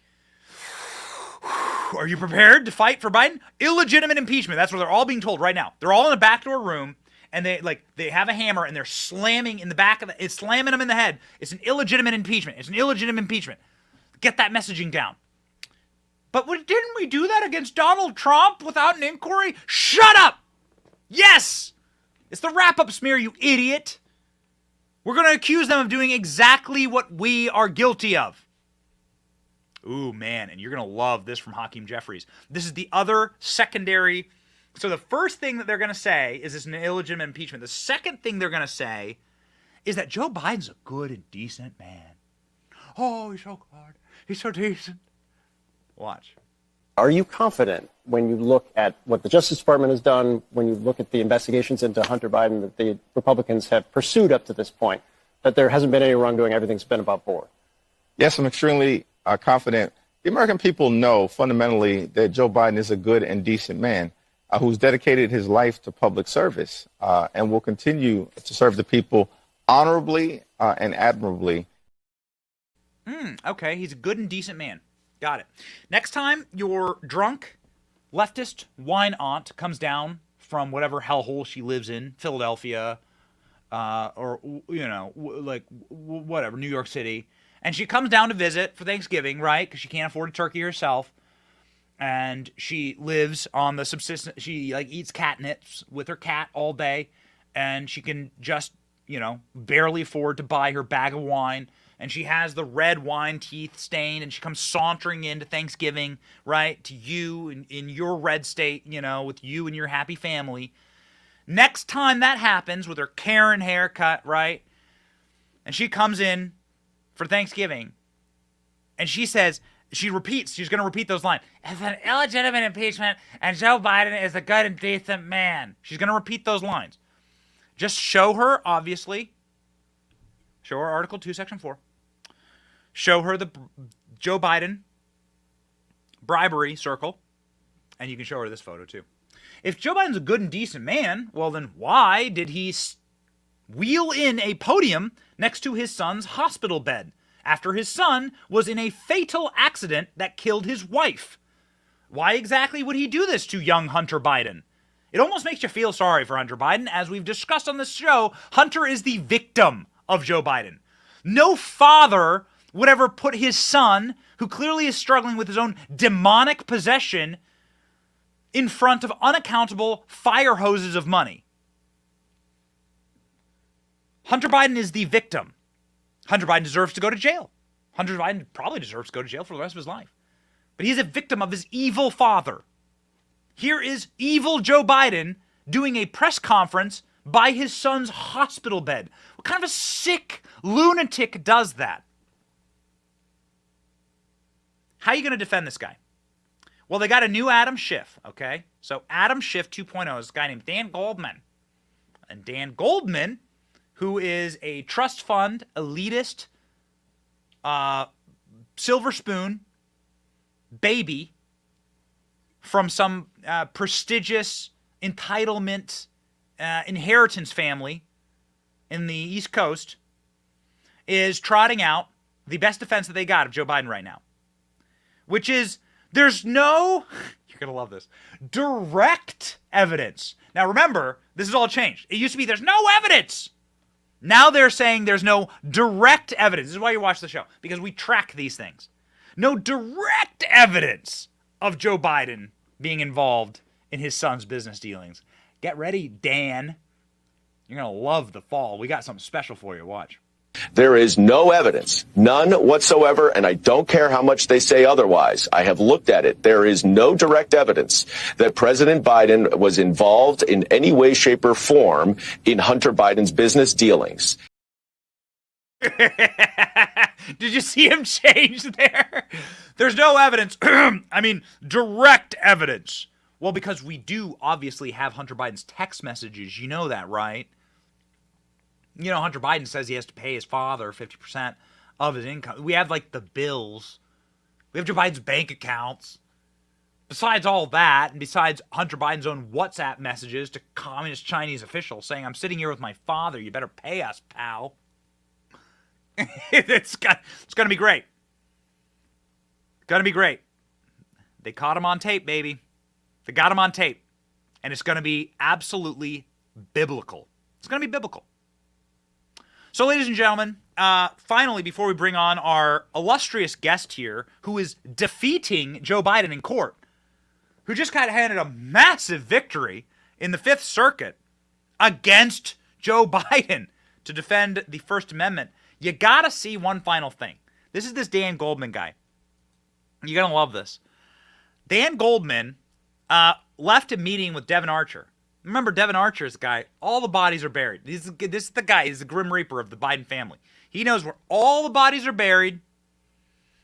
Are you prepared to fight for Biden? Illegitimate impeachment. That's what they're all being told right now. They're all in a backdoor room, and they have a hammer, and they're slamming in the back of it's slamming them in the head. It's an illegitimate impeachment. It's an illegitimate impeachment. Get that messaging down. But didn't we do that against Donald Trump without an inquiry? Shut up! Yes! It's the wrap-up smear, you idiot. We're going to accuse them of doing exactly what we are guilty of. Ooh, man, and you're going to love this from Hakeem Jeffries. This is the other secondary. So the first thing that they're going to say is it's an illegitimate impeachment. The second thing they're going to say is that Joe Biden's a good and decent man. Oh, he's so good. He's so decent. Watch. Are you confident when you look at what the Justice Department has done, when you look at the investigations into Hunter Biden that the Republicans have pursued up to this point, that there hasn't been any wrongdoing, everything's been above board? Yes, I'm extremely confident. The American people know fundamentally that Joe Biden is a good and decent man who's dedicated his life to public service and will continue to serve the people honorably and admirably. Okay, he's a good and decent man. Got it. Next time your drunk leftist wine aunt comes down from whatever hellhole she lives in, Philadelphia, or, whatever, New York City, and she comes down to visit for Thanksgiving, right? Because she can't afford a turkey herself. And she lives on the subsistence. She eats catnips with her cat all day. And she can just, barely afford to buy her bag of wine. And she has the red wine teeth stained. And she comes sauntering into Thanksgiving, right? To you in your red state, with you and your happy family. Next time that happens with her Karen haircut, right? And she comes in for Thanksgiving, and she's going to repeat those lines. It's an illegitimate impeachment, and Joe Biden is a good and decent man. She's going to repeat those lines. Just show her, obviously. Show her Article 2, Section 4. Show her the Joe Biden bribery circle, and you can show her this photo, too. If Joe Biden's a good and decent man, well, then why did he wheel in a podium next to his son's hospital bed after his son was in a fatal accident that killed his wife? Why exactly would he do this to young Hunter Biden? It almost makes you feel sorry for Hunter Biden. As we've discussed on this show, Hunter is the victim of Joe Biden. No father would ever put his son, who clearly is struggling with his own demonic possession, in front of unaccountable fire hoses of money. Hunter Biden is the victim. Hunter Biden deserves to go to jail. Hunter Biden probably deserves to go to jail for the rest of his life. But he's a victim of his evil father. Here is evil Joe Biden doing a press conference by his son's hospital bed. What kind of a sick lunatic does that? How are you going to defend this guy? Well, they got a new Adam Schiff, okay? So Adam Schiff 2.0 is a guy named Dan Goldman. And Dan Goldman, who is a trust fund, elitist, silver spoon baby from some prestigious entitlement inheritance family in the East Coast, is trotting out the best defense that they got of Joe Biden right now, which is there's no, you're going to love this, direct evidence. Now remember, this has all changed. It used to be there's no evidence. Now they're saying there's no direct evidence. This is why you watch the show, because we track these things. No direct evidence of Joe Biden being involved in his son's business dealings. Get ready, Dan. You're going to love the fall. We got something special for you. Watch. There is no evidence, none whatsoever, and I don't care how much they say otherwise. I have looked at it. There is no direct evidence that President Biden was involved in any way, shape, or form in Hunter Biden's business dealings. Did you see him change there? There's no evidence. I mean, direct evidence. Well, because we do obviously have Hunter Biden's text messages. You know that, right? You know, Hunter Biden says he has to pay his father 50% of his income. We have, like, the bills. We have Joe Biden's bank accounts. Besides all that, and besides Hunter Biden's own WhatsApp messages to communist Chinese officials saying, I'm sitting here with my father, you better pay us, pal. It's going to be great. Going to be great. They caught him on tape, baby. They got him on tape. And it's going to be absolutely biblical. It's going to be biblical. So, ladies and gentlemen, finally, before we bring on our illustrious guest here, who is defeating Joe Biden in court, who just got handed a massive victory in the Fifth Circuit against Joe Biden to defend the First Amendment, you got to see one final thing. This is this Dan Goldman guy. You're going to love this. Dan Goldman left a meeting with Devin Archer. Remember, Devin Archer is the guy, all the bodies are buried. This is the guy, he's the Grim Reaper of the Biden family. He knows where all the bodies are buried.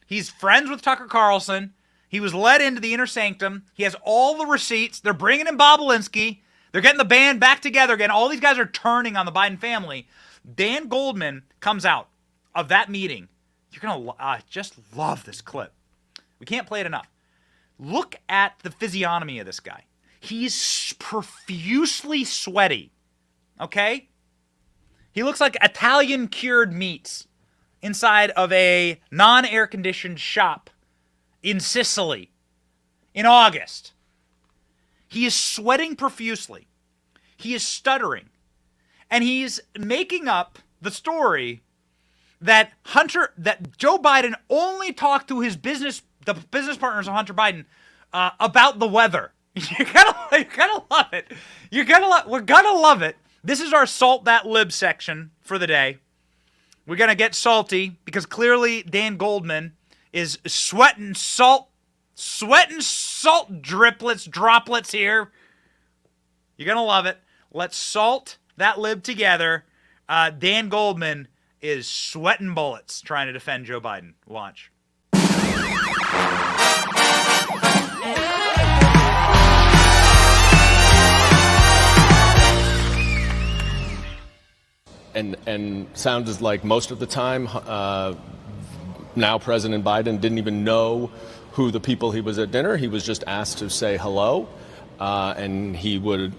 He's friends with Tucker Carlson. He was led into the inner sanctum. He has all the receipts. They're bringing in Bob Alinsky. They're getting the band back together again. All these guys are turning on the Biden family. Dan Goldman comes out of that meeting. You're going to just love this clip. We can't play it enough. Look at the physiognomy of this guy. He's profusely sweaty, okay? He looks like Italian cured meats inside of a non-air-conditioned shop in Sicily in August. He is sweating profusely. He is stuttering. And he's making up the story that Joe Biden only talked to the business partners of Hunter Biden about the weather. You're gonna love it. We're gonna love it. This is our Salt That Lib section for the day. We're gonna get salty because clearly Dan Goldman is sweating salt droplets here. You're gonna love it. Let's salt that lib together. Dan Goldman is sweating bullets trying to defend Joe Biden. Watch. And sounded like most of the time, now President Biden didn't even know who the people he was at dinner. He was just asked to say hello, and he would,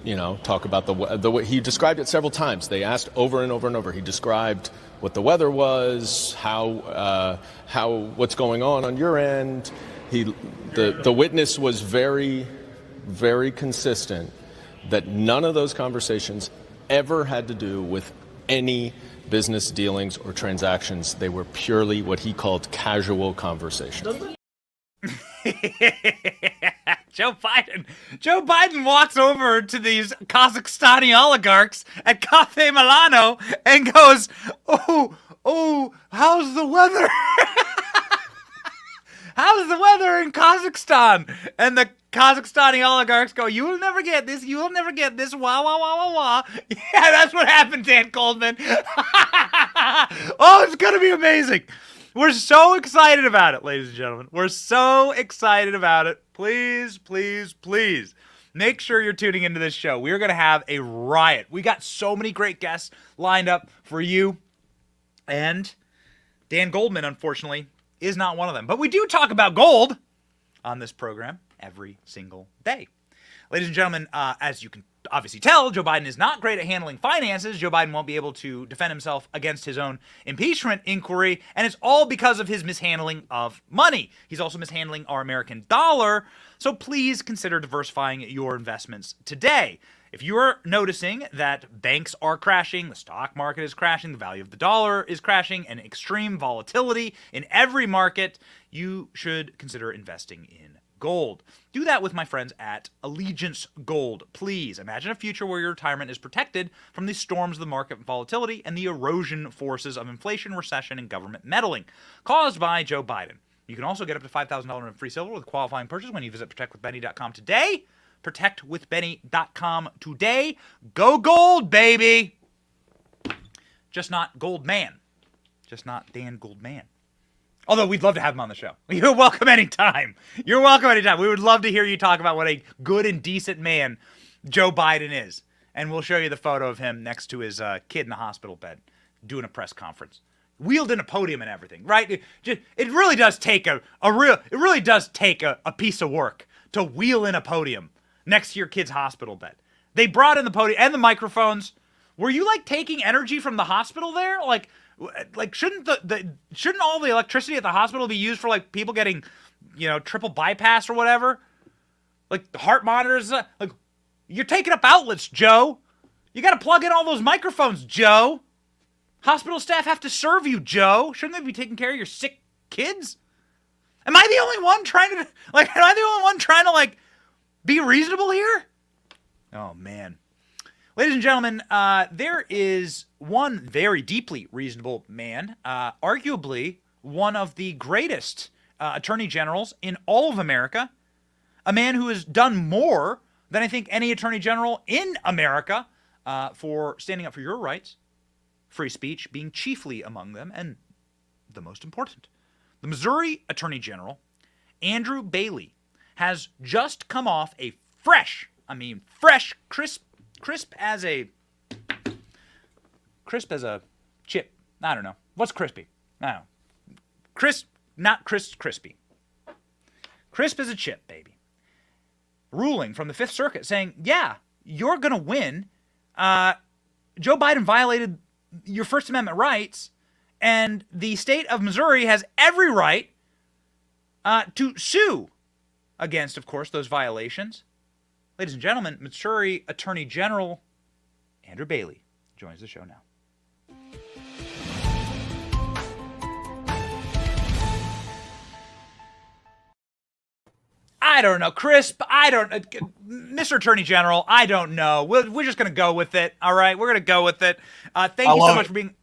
talk about the way he described it several times. They asked over and over and over. He described what the weather was, how what's going on your end. The witness was very, very consistent that none of those conversations ever had to do with any business dealings or transactions. They were purely what he called casual conversations. Joe Biden walks over to these Kazakhstani oligarchs at Cafe Milano and goes, oh, how's the weather? How's the weather in Kazakhstan? And the Kazakhstani oligarchs go, you will never get this. You will never get this. Wah, wah, wah, wah, wah. Yeah, that's what happened, Dan Goldman. Oh, it's going to be amazing. We're so excited about it, ladies and gentlemen. We're so excited about it. Please, please, please make sure you're tuning into this show. We're going to have a riot. We got so many great guests lined up for you. And Dan Goldman, unfortunately, is not one of them. But we do talk about gold on this program every single day. Ladies and gentlemen, as you can obviously tell, Joe Biden is not great at handling finances. Joe Biden won't be able to defend himself against his own impeachment inquiry, and it's all because of his mishandling of money. He's also mishandling our American dollar, so please consider diversifying your investments today. If you're noticing that banks are crashing, the stock market is crashing, the value of the dollar is crashing, and extreme volatility in every market, you should consider investing in gold. Do that with my friends at Allegiance Gold, please. Imagine a future where your retirement is protected from the storms of the market volatility and the erosion forces of inflation, recession, and government meddling caused by Joe Biden. You can also get up to $5,000 in free silver with qualifying purchase when you visit protectwithbenny.com today. Protectwithbenny.com today. Go gold, baby! Just not Goldman. Just not Dan Goldman. Although we'd love to have him on the show. You're welcome anytime. You're welcome anytime. We would love to hear you talk about what a good and decent man Joe Biden is. And we'll show you the photo of him next to his kid in the hospital bed doing a press conference. Wheeled in a podium and everything, right? It really does take a piece of work to wheel in a podium next to your kid's hospital bed. They brought in the podium and the microphones. Were you like taking energy from the hospital there? Like, Like, shouldn't shouldn't all the electricity at the hospital be used for like people getting, triple bypass or whatever? Like heart monitors. Like, you're taking up outlets, Joe. You got to plug in all those microphones, Joe. Hospital staff have to serve you, Joe. Shouldn't they be taking care of your sick kids? Am I the only one trying to be reasonable here? Oh, man. Ladies and gentlemen, there is one very deeply reasonable man, arguably one of the greatest attorney generals in all of America, a man who has done more than I think any attorney general in America for standing up for your rights, free speech being chiefly among them, and the most important. The Missouri Attorney General, Andrew Bailey, has just come off a fresh, crisp as a chip. I don't know. What's crispy? I don't know. Crisp, not crispy. Crisp as a chip, baby. Ruling from the Fifth Circuit saying, yeah, you're going to win. Joe Biden violated your First Amendment rights, and the state of Missouri has every right to sue against, of course, those violations. Ladies and gentlemen, Missouri Attorney General Andrew Bailey joins the show now. I don't know, Crisp. Mr. Attorney General, I don't know. We're just going to go with it. All right, we're going to go with it. Thank you so much for being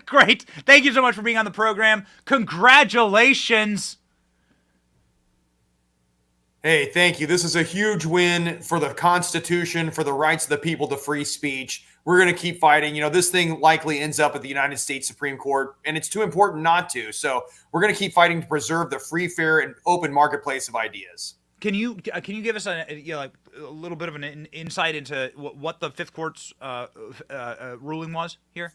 great. Thank you so much for being on the program. Congratulations. Hey, thank you. This is a huge win for the Constitution, for the rights of the people to free speech. We're going to keep fighting. This thing likely ends up at the United States Supreme Court, and it's too important not to. So we're going to keep fighting to preserve the free, fair, and open marketplace of ideas. Can you give us a little bit of an insight into what the Fifth Court's ruling was here?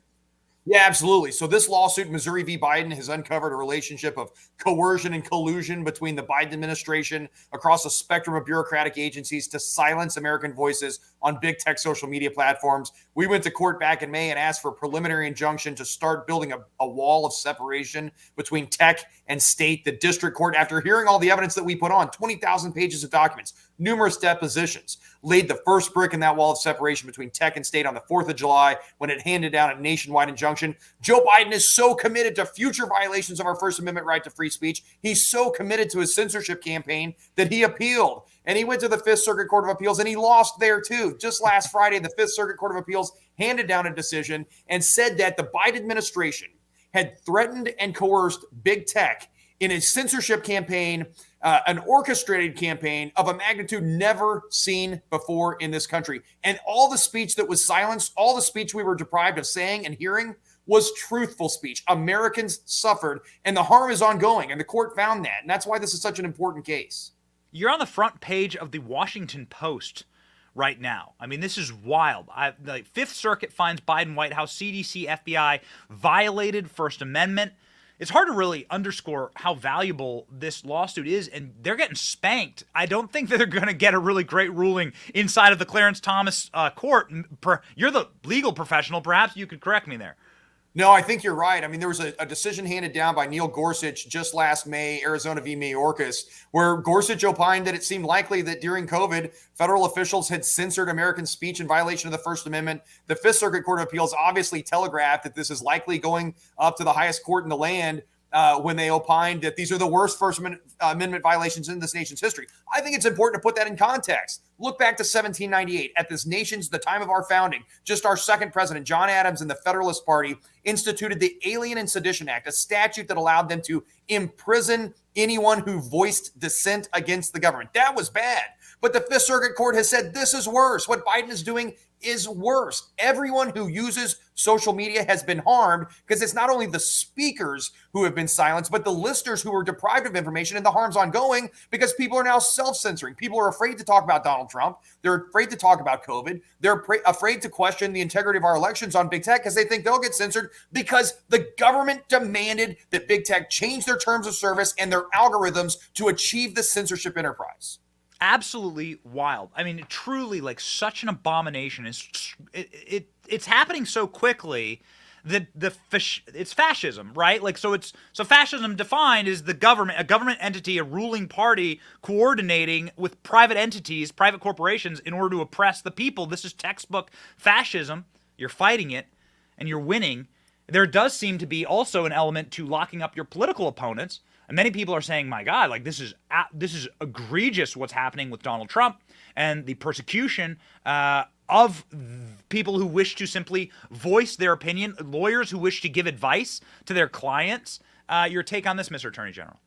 Yeah, absolutely. So this lawsuit, Missouri v. Biden, has uncovered a relationship of coercion and collusion between the Biden administration across a spectrum of bureaucratic agencies to silence American voices on big tech social media platforms. We went to court back in May and asked for a preliminary injunction to start building a wall of separation between tech and state. The district court, after hearing all the evidence that we put on, 20,000 pages of documents, numerous depositions, laid the first brick in that wall of separation between tech and state on the 4th of July when it handed down a nationwide injunction. Joe Biden is so committed to future violations of our First Amendment right to free speech. He's so committed to his censorship campaign that he appealed. And he went to the Fifth Circuit Court of Appeals, and he lost there too. Just last Friday, the Fifth Circuit Court of Appeals handed down a decision and said that the Biden administration had threatened and coerced big tech in a censorship campaign, an orchestrated campaign of a magnitude never seen before in this country. And all the speech that was silenced, all the speech we were deprived of saying and hearing was truthful speech. Americans suffered, and the harm is ongoing, and the court found that. And that's why this is such an important case. You're on the front page of the Washington Post right now. I mean, this is wild. The Fifth Circuit finds Biden, White House, CDC, FBI violated First Amendment. It's hard to really underscore how valuable this lawsuit is, and they're getting spanked. I don't think that they're going to get a really great ruling inside of the Clarence Thomas court. You're the legal professional. Perhaps you could correct me there. No, I think you're right. I mean, there was a decision handed down by Neil Gorsuch just last May, Arizona v. Mayorkas, where Gorsuch opined that it seemed likely that during COVID, federal officials had censored American speech in violation of the First Amendment. The Fifth Circuit Court of Appeals obviously telegraphed that this is likely going up to the highest court in the land when they opined that these are the worst First Amendment violations in this nation's history. I think it's important to put that in context. Look back to 1798. At this nation's, the time of our founding, just our second president, John Adams and the Federalist Party, instituted the Alien and Sedition Act, a statute that allowed them to imprison anyone who voiced dissent against the government. That was bad. But the Fifth Circuit Court has said this is worse. What Biden is doing is worse. Everyone who uses social media has been harmed because it's not only the speakers who have been silenced, but the listeners who are deprived of information, and the harm's ongoing because people are now self-censoring. People are afraid to talk about Donald Trump. They're afraid to talk about COVID. They're afraid to question the integrity of our elections on big tech because they think they'll get censored because the government demanded that big tech change their terms of service and their algorithms to achieve the censorship enterprise. Absolutely wild. I mean, truly, like, such an abomination. It's happening so quickly it's fascism, right? Like, so fascism defined is a government entity, a ruling party coordinating with private entities, private corporations in order to oppress the people. This is textbook fascism. You're fighting it and you're winning. There does seem to be also an element to locking up your political opponents. And many people are saying, my God, like this is egregious what's happening with Donald Trump and the persecution of people who wish to simply voice their opinion, lawyers who wish to give advice to their clients. Your take on this, Mr. Attorney General?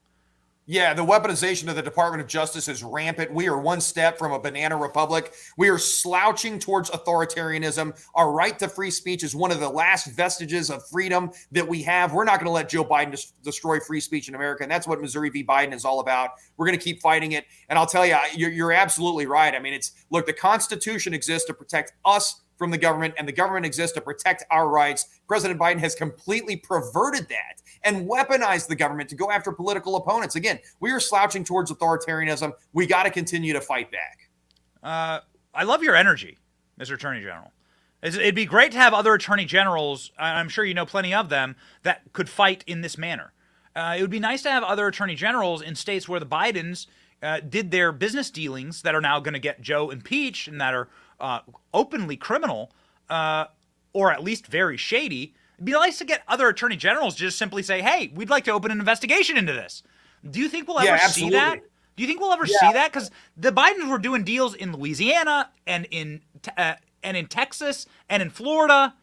Yeah, the weaponization of the Department of Justice is rampant. We are one step from a banana republic. We are slouching towards authoritarianism. Our right to free speech is one of the last vestiges of freedom that we have. We're not going to let Joe Biden destroy free speech in America, and that's what Missouri v. Biden is all about. We're going to keep fighting it. And I'll tell you, you're absolutely right. I mean, look, the Constitution exists to protect us from the government, and the government exists to protect our rights. President Biden has completely perverted that and weaponized the government to go after political opponents. Again, we are slouching towards authoritarianism. We got to continue to fight back. I love your energy, Mr. Attorney General. It'd be great to have other attorney generals, I'm sure you know plenty of them, that could fight in this manner. It would be nice to have other attorney generals in states where the Bidens did their business dealings that are now going to get Joe impeached and that are openly criminal, or at least very shady. It'd be nice to get other attorney generals to just simply say, hey, we'd like to open an investigation into this. Do you think we'll ever see that? Do you think we'll ever see that? Because the Bidens were doing deals in Louisiana and in Texas and in Florida.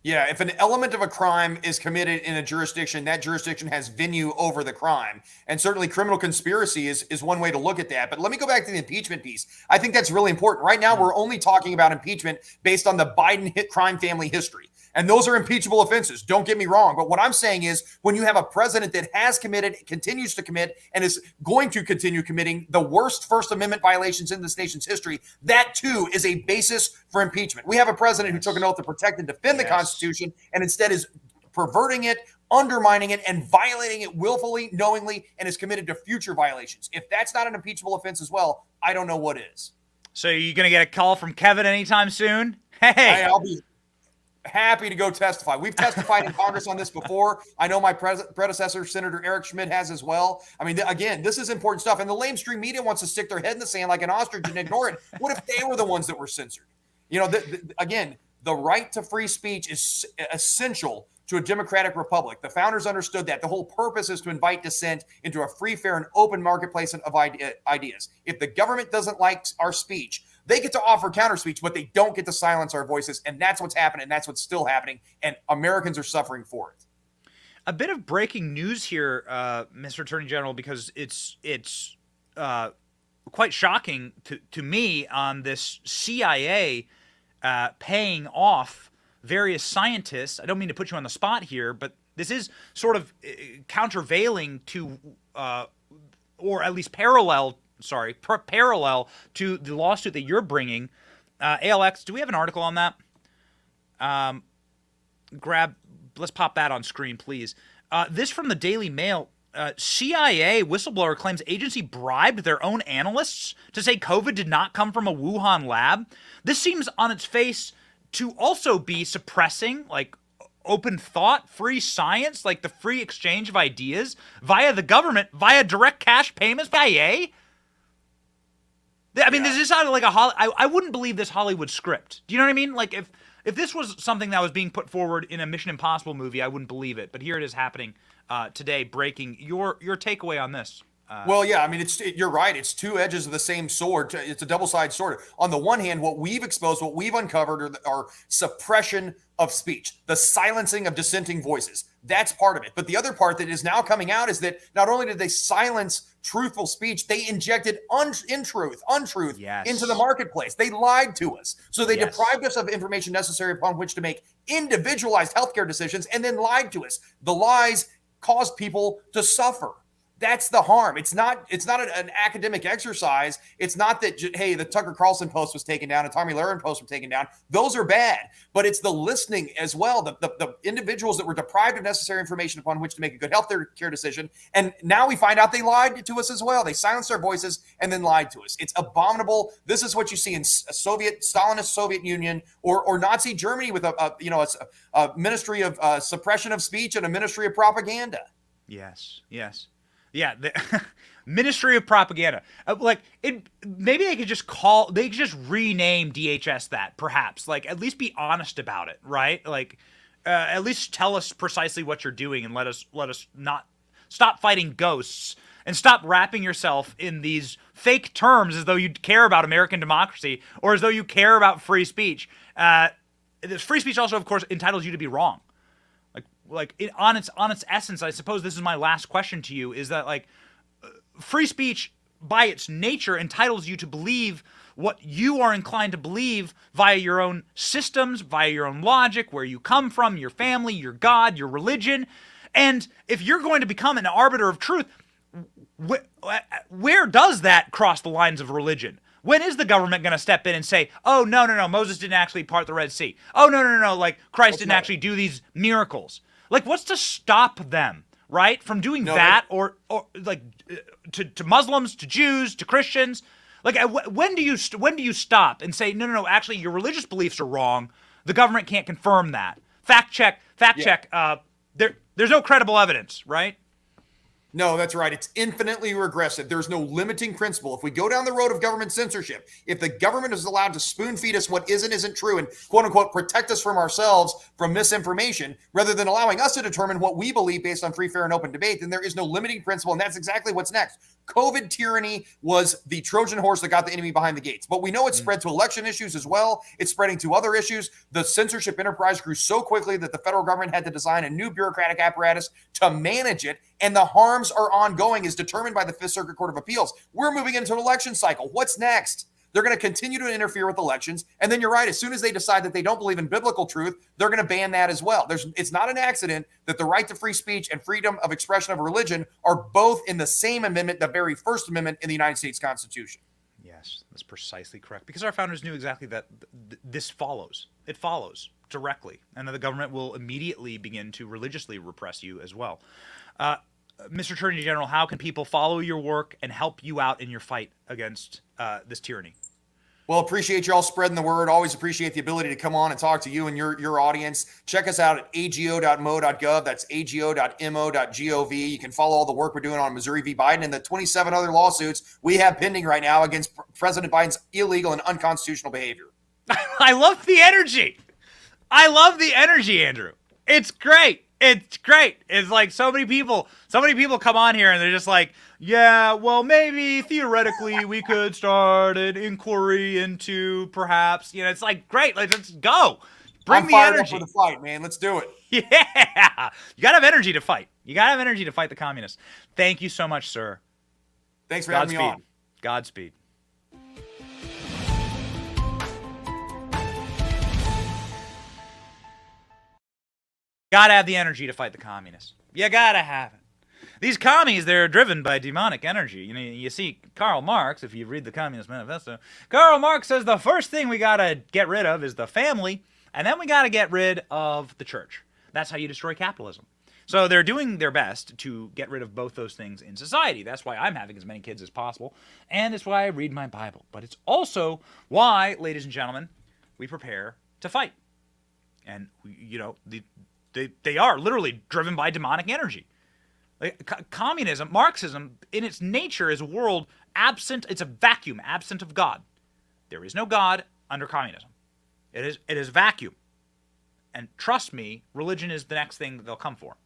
Yeah, if an element of a crime is committed in a jurisdiction, that jurisdiction has venue over the crime. And certainly criminal conspiracy is one way to look at that. But let me go back to the impeachment piece. I think that's really important. Right now, we're only talking about impeachment based on the Biden crime family history. And those are impeachable offenses. Don't get me wrong. But what I'm saying is when you have a president that has committed, continues to commit, and is going to continue committing the worst First Amendment violations in this nation's history, that too is a basis for impeachment. We have a president who took an oath to protect and defend the Constitution and instead is perverting it, undermining it, and violating it willfully, knowingly, and is committed to future violations. If that's not an impeachable offense as well, I don't know what is. So you're going to get a call from Kevin anytime soon? Hey, I'll be happy to go testify. We've testified in Congress on this before. I know my predecessor, Senator Eric Schmidt, has as well. I mean, again, this is important stuff. And the lamestream media wants to stick their head in the sand like an ostrich and ignore it. What if they were the ones that were censored? You know, again, the right to free speech is essential to a democratic republic. The founders understood that. The whole purpose is to invite dissent into a free, fair, and open marketplace of ideas. If the government doesn't like our speech, they get to offer counter speech, but they don't get to silence our voices. And that's what's happening. That's what's still happening. And Americans are suffering for it. A bit of breaking news here, Mr. Attorney General, because it's quite shocking to me on this CIA paying off various scientists. I don't mean to put you on the spot here, but this is sort of countervailing to, or at least parallel to the lawsuit that you're bringing. ALX, do we have an article on that? Let's pop that on screen, please. This from the Daily Mail. CIA whistleblower claims agency bribed their own analysts to say COVID did not come from a Wuhan lab. This seems on its face to also be suppressing, like, open thought, free science, like the free exchange of ideas via the government, via direct cash payments by IA. I mean, this is sounded like I wouldn't believe this Hollywood script. Do you know what I mean? Like, if this was something that was being put forward in a Mission Impossible movie, I wouldn't believe it. But here it is happening today, breaking. Your takeaway on this? Well, yeah, I mean, you're right. It's two edges of the same sword. It's a double-sided sword. On the one hand, what we've exposed, what we've uncovered are suppression of speech, the silencing of dissenting voices. That's part of it. But the other part that is now coming out is that not only did they silence truthful speech, they injected untruth into the marketplace. They lied to us. So they deprived us of information necessary upon which to make individualized healthcare decisions and then lied to us. The lies caused people to suffer. That's the harm. It's not an academic exercise. It's not that, hey, the Tucker Carlson post was taken down and Tommy Lahren post was taken down. Those are bad, but it's the listening as well. The individuals that were deprived of necessary information upon which to make a good health care decision. And now we find out they lied to us as well. They silenced our voices and then lied to us. It's abominable. This is what you see in Stalinist Soviet Union or Nazi Germany with a ministry of suppression of speech and a ministry of propaganda. Yes. Yeah, the Ministry of Propaganda. Maybe they could just rename DHS that, perhaps. Like, at least be honest about it, right? Like, at least tell us precisely what you're doing and let us not stop fighting ghosts and stop wrapping yourself in these fake terms as though you care about American democracy or as though you care about free speech. Free speech also, of course, entitles you to be wrong. On its essence, I suppose this is my last question to you, is that free speech by its nature entitles you to believe what you are inclined to believe via your own systems, via your own logic, where you come from, your family, your God, your religion. And if you're going to become an arbiter of truth, where does that cross the lines of religion? When is the government going to step in and say, oh, no, Moses didn't actually part the Red Sea. Oh, no, Christ didn't actually do these miracles. What's to stop them, right, from doing that or to Muslims, to Jews, to Christians? When do you stop and say, no, actually your religious beliefs are wrong. The government can't confirm that. Fact check. There's no credible evidence, right? No, that's right. It's infinitely regressive. There's no limiting principle. If we go down the road of government censorship, if the government is allowed to spoon feed us what isn't true and quote unquote protect us from ourselves from misinformation, rather than allowing us to determine what we believe based on free, fair, and open debate, then there is no limiting principle. And that's exactly what's next. COVID tyranny was the Trojan horse that got the enemy behind the gates. But we know it's spread to election issues as well. It's spreading to other issues. The censorship enterprise grew so quickly that the federal government had to design a new bureaucratic apparatus to manage it. And the harms are ongoing, as determined by the Fifth Circuit Court of Appeals. We're moving into an election cycle. What's next? They're going to continue to interfere with elections. And then you're right. As soon as they decide that they don't believe in biblical truth, they're going to ban that as well. It's not an accident that the right to free speech and freedom of expression of religion are both in the same amendment, the very first amendment in the United States Constitution. Yes, that's precisely correct. Because our founders knew exactly that this follows. It follows directly. And that the government will immediately begin to religiously repress you as well. Mr. Attorney General, how can people follow your work and help you out in your fight against this tyranny? Well, appreciate you all spreading the word. Always appreciate the ability to come on and talk to you and your audience. Check us out at ago.mo.gov. That's ago.mo.gov. You can follow all the work we're doing on Missouri v. Biden and the 27 other lawsuits we have pending right now against President Biden's illegal and unconstitutional behavior. I love the energy. Andrew. It's great. It's like so many people come on here and they're just like, yeah, well, maybe theoretically we could start an inquiry into perhaps, it's like, great, let's go. Bring the energy. I'm fired up for the fight, man. Let's do it. Yeah. You got to have energy to fight. You got to have energy to fight the communists. Thank you so much, sir. Thanks for having me on. Godspeed. Gotta have the energy to fight the communists. You gotta have it. These commies, they're driven by demonic energy. You see Karl Marx, if you read the Communist Manifesto, Karl Marx says the first thing we gotta get rid of is the family, and then we gotta get rid of the church. That's how you destroy capitalism. So they're doing their best to get rid of both those things in society. That's why I'm having as many kids as possible, and it's why I read my Bible. But it's also why, ladies and gentlemen, we prepare to fight. And, they are literally driven by demonic energy. Communism, Marxism, in its nature is a world absent, it's a vacuum, absent of God. There is no God under communism. It is vacuum. And trust me, religion is the next thing that they'll come for.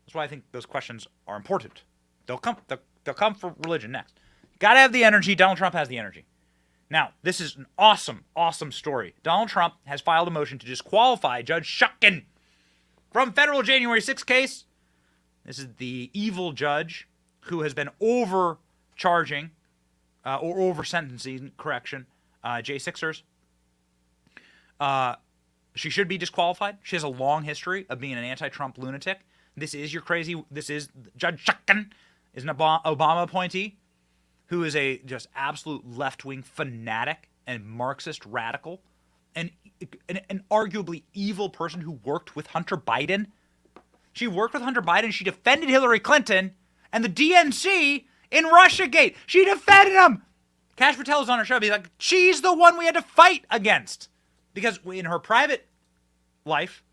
That's why I think those questions are important. They'll come for religion next. Gotta have the energy. Donald Trump has the energy. Now, this is an awesome, awesome story. Donald Trump has filed a motion to disqualify Judge Chutkan from federal January 6th case. This is the evil judge who has been overcharging or over-sentencing, J6ers. She should be disqualified. She has a long history of being an anti-Trump lunatic. This is Judge Chutkan, is an Obama appointee who is a just absolute left-wing fanatic and Marxist radical and an arguably evil person who worked with Hunter Biden. She worked with Hunter Biden. She defended Hillary Clinton and the DNC in Russiagate. She defended him. Kash Patel was on her show. He's like, she's the one we had to fight against. Because in her private life,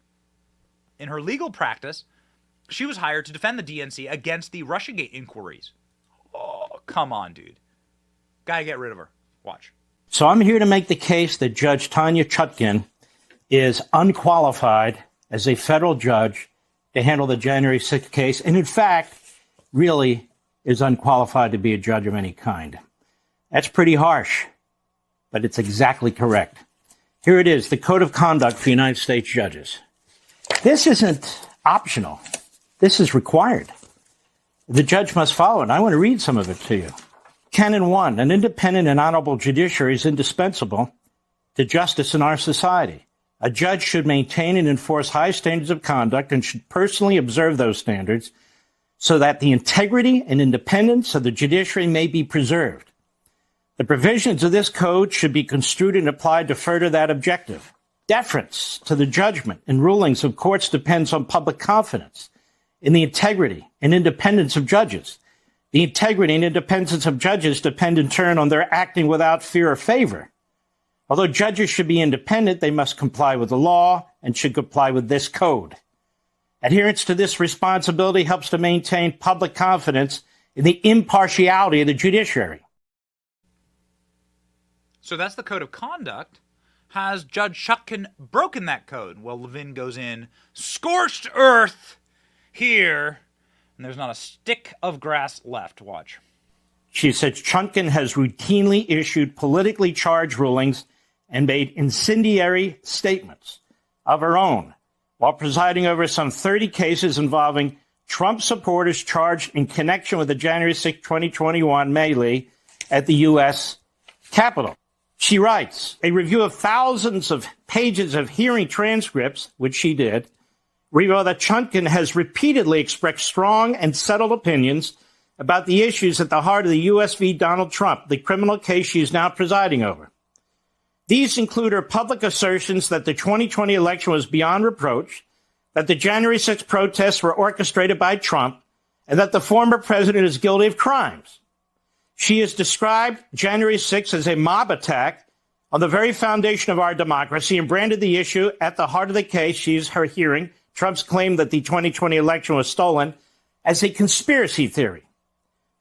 in her legal practice, she was hired to defend the DNC against the Russiagate inquiries. Oh, come on, dude. Gotta get rid of her. Watch. So I'm here to make the case that Judge Tanya Chutkan is unqualified as a federal judge to handle the January 6th case, and in fact, really is unqualified to be a judge of any kind. That's pretty harsh, but it's exactly correct. Here it is, the Code of Conduct for United States Judges. This isn't optional. This is required. The judge must follow it. I want to read some of it to you. Canon 1, an independent and honorable judiciary is indispensable to justice in our society. A judge should maintain and enforce high standards of conduct and should personally observe those standards so that the integrity and independence of the judiciary may be preserved. The provisions of this code should be construed and applied to further that objective. Deference to the judgment and rulings of courts depends on public confidence in the integrity and independence of judges. The integrity and independence of judges depend in turn on their acting without fear or favor. Although judges should be independent, they must comply with the law and should comply with this code. Adherence to this responsibility helps to maintain public confidence in the impartiality of the judiciary. So that's the code of conduct. Has Judge Chutkan broken that code? Well, Levin goes in, scorched earth here, and there's not a stick of grass left. Watch. She says Chutkan has routinely issued politically charged rulings and made incendiary statements of her own while presiding over some 30 cases involving Trump supporters charged in connection with the January 6, 2021 melee at the U.S. Capitol. She writes, a review of thousands of pages of hearing transcripts, which she did, reveal that Chutkan has repeatedly expressed strong and settled opinions about the issues at the heart of the U.S. v. Donald Trump, the criminal case she is now presiding over. These include her public assertions that the 2020 election was beyond reproach, that the January 6 protests were orchestrated by Trump, and that the former president is guilty of crimes. She has described January 6 as a mob attack on the very foundation of our democracy and branded the issue at the heart of the case she's her hearing, Trump's claim that the 2020 election was stolen, as a conspiracy theory.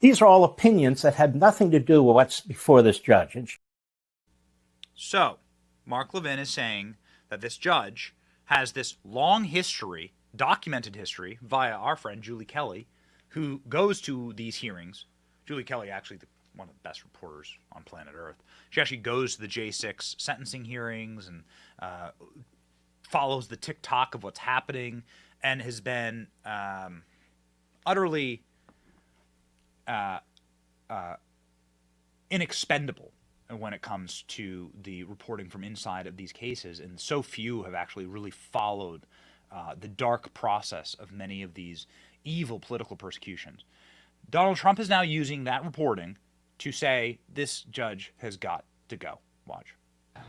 These are all opinions that had nothing to do with what's before this judge. So, Mark Levin is saying that this judge has this long history, documented history, via our friend Julie Kelly, who goes to these hearings. Julie Kelly, actually one of the best reporters on planet Earth. She actually goes to the J6 sentencing hearings and follows the tick-tock of what's happening and has been utterly inexpendable when it comes to the reporting from inside of these cases. And so few have actually really followed the dark process of many of these evil political persecutions. Donald Trump is now using that reporting to say this judge has got to go. Watch.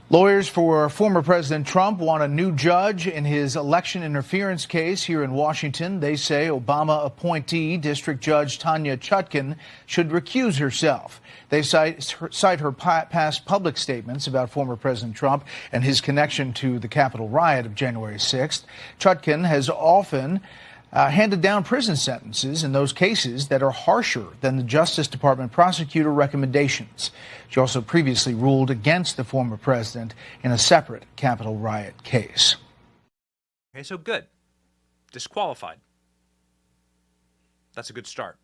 Lawyers for former President Trump want a new judge in his election interference case here in Washington. They say Obama appointee District Judge Tanya Chutkan should recuse herself. They cite her past public statements about former President Trump and his connection to the Capitol riot of January 6th. Chutkan has often handed down prison sentences in those cases that are harsher than the Justice Department prosecutor recommendations. She also previously ruled against the former president in a separate Capitol riot case. Okay, so good. Disqualified. That's a good start.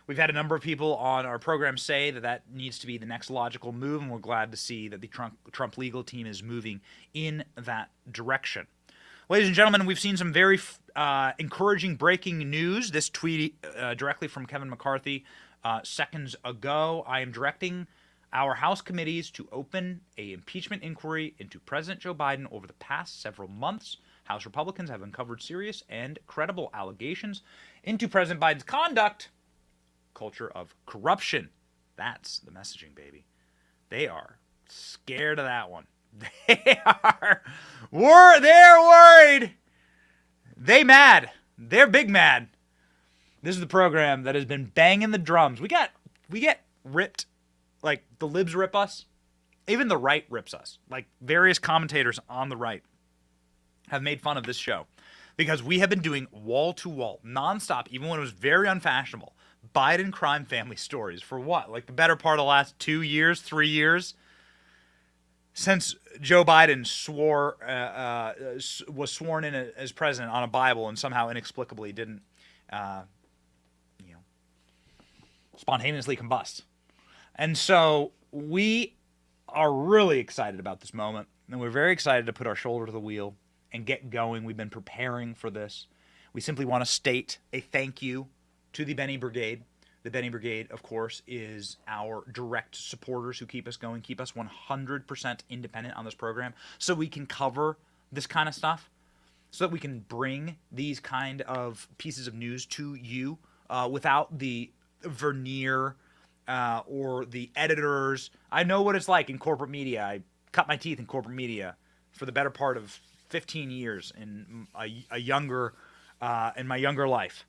We've had a number of people on our program say that that needs to be the next logical move, and we're glad to see that the Trump legal team is moving in that direction. Ladies and gentlemen, we've seen some very encouraging breaking news. This tweet directly from Kevin McCarthy seconds ago. I am directing our House committees to open an impeachment inquiry into President Joe Biden over the past several months. House Republicans have uncovered serious and credible allegations into President Biden's conduct culture of corruption. That's the messaging, baby. They are scared of that one. They're worried. They mad. They're big mad. This is the program that has been banging the drums. We get ripped. Like, the libs rip us. Even the right rips us. Like, various commentators on the right have made fun of this show because we have been doing wall-to-wall, nonstop, even when it was very unfashionable, Biden crime family stories for what? Like, the better part of the last 2 years, 3 years? Since Joe Biden was sworn in as president on a Bible and somehow inexplicably didn't, spontaneously combust. And so we are really excited about this moment, and we're very excited to put our shoulder to the wheel and get going. We've been preparing for this. We simply want to state a thank you to the Benny Brigade. The Benny Brigade, of course, is our direct supporters who keep us going, keep us 100% independent on this program so we can cover this kind of stuff, so that we can bring these kind of pieces of news to you without the veneer or the editors. I know what it's like in corporate media. I cut my teeth in corporate media for the better part of 15 years in in my younger life.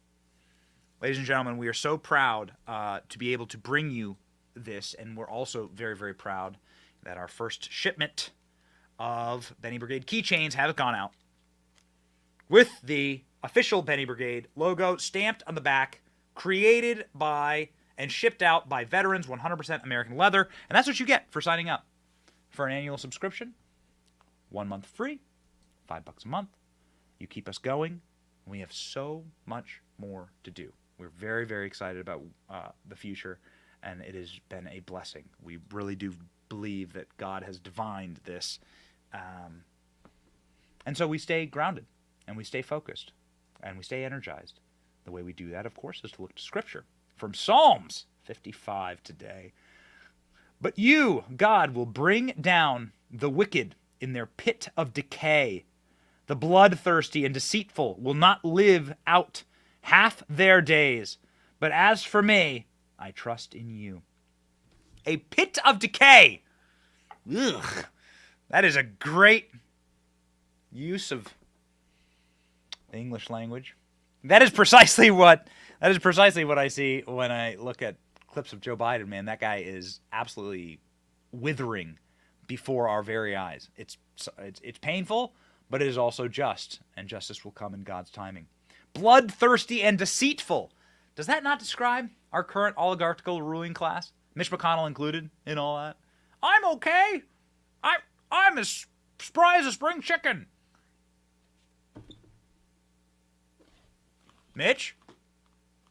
Ladies and gentlemen, we are so proud to be able to bring you this, and we're also very, very proud that our first shipment of Benny Brigade keychains have gone out with the official Benny Brigade logo stamped on the back, created by and shipped out by veterans, 100% American leather, and that's what you get for signing up for an annual subscription. 1 month free, $5 a month. You keep us going. We have so much more to do. We're very, very excited about the future, and it has been a blessing. We really do believe that God has divined this. And so we stay grounded, and we stay focused, and we stay energized. The way we do that, of course, is to look to Scripture. From Psalms 55 today. But you, God, will bring down the wicked in their pit of decay. The bloodthirsty and deceitful will not live out half their days. But as for me, I trust in you. A pit of decay. Ugh. That is a great use of the English language. That is precisely what I see when I look at clips of Joe Biden, man. That guy is absolutely withering before our very eyes. It's painful, but it is also just, and justice will come in God's timing. Bloodthirsty and deceitful. Does that not describe our current oligarchical ruling class? Mitch McConnell included in all that. I'm okay. I'm as spry as a spring chicken. Mitch?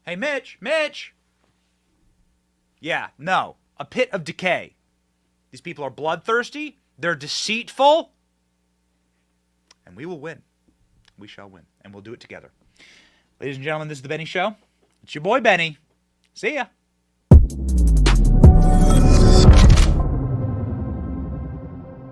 Hey, Mitch! Yeah, no. A pit of decay. These people are bloodthirsty. They're deceitful. And we will win. We shall win. And we'll do it together. Ladies and gentlemen, this is The Benny Show. It's your boy, Benny. See ya.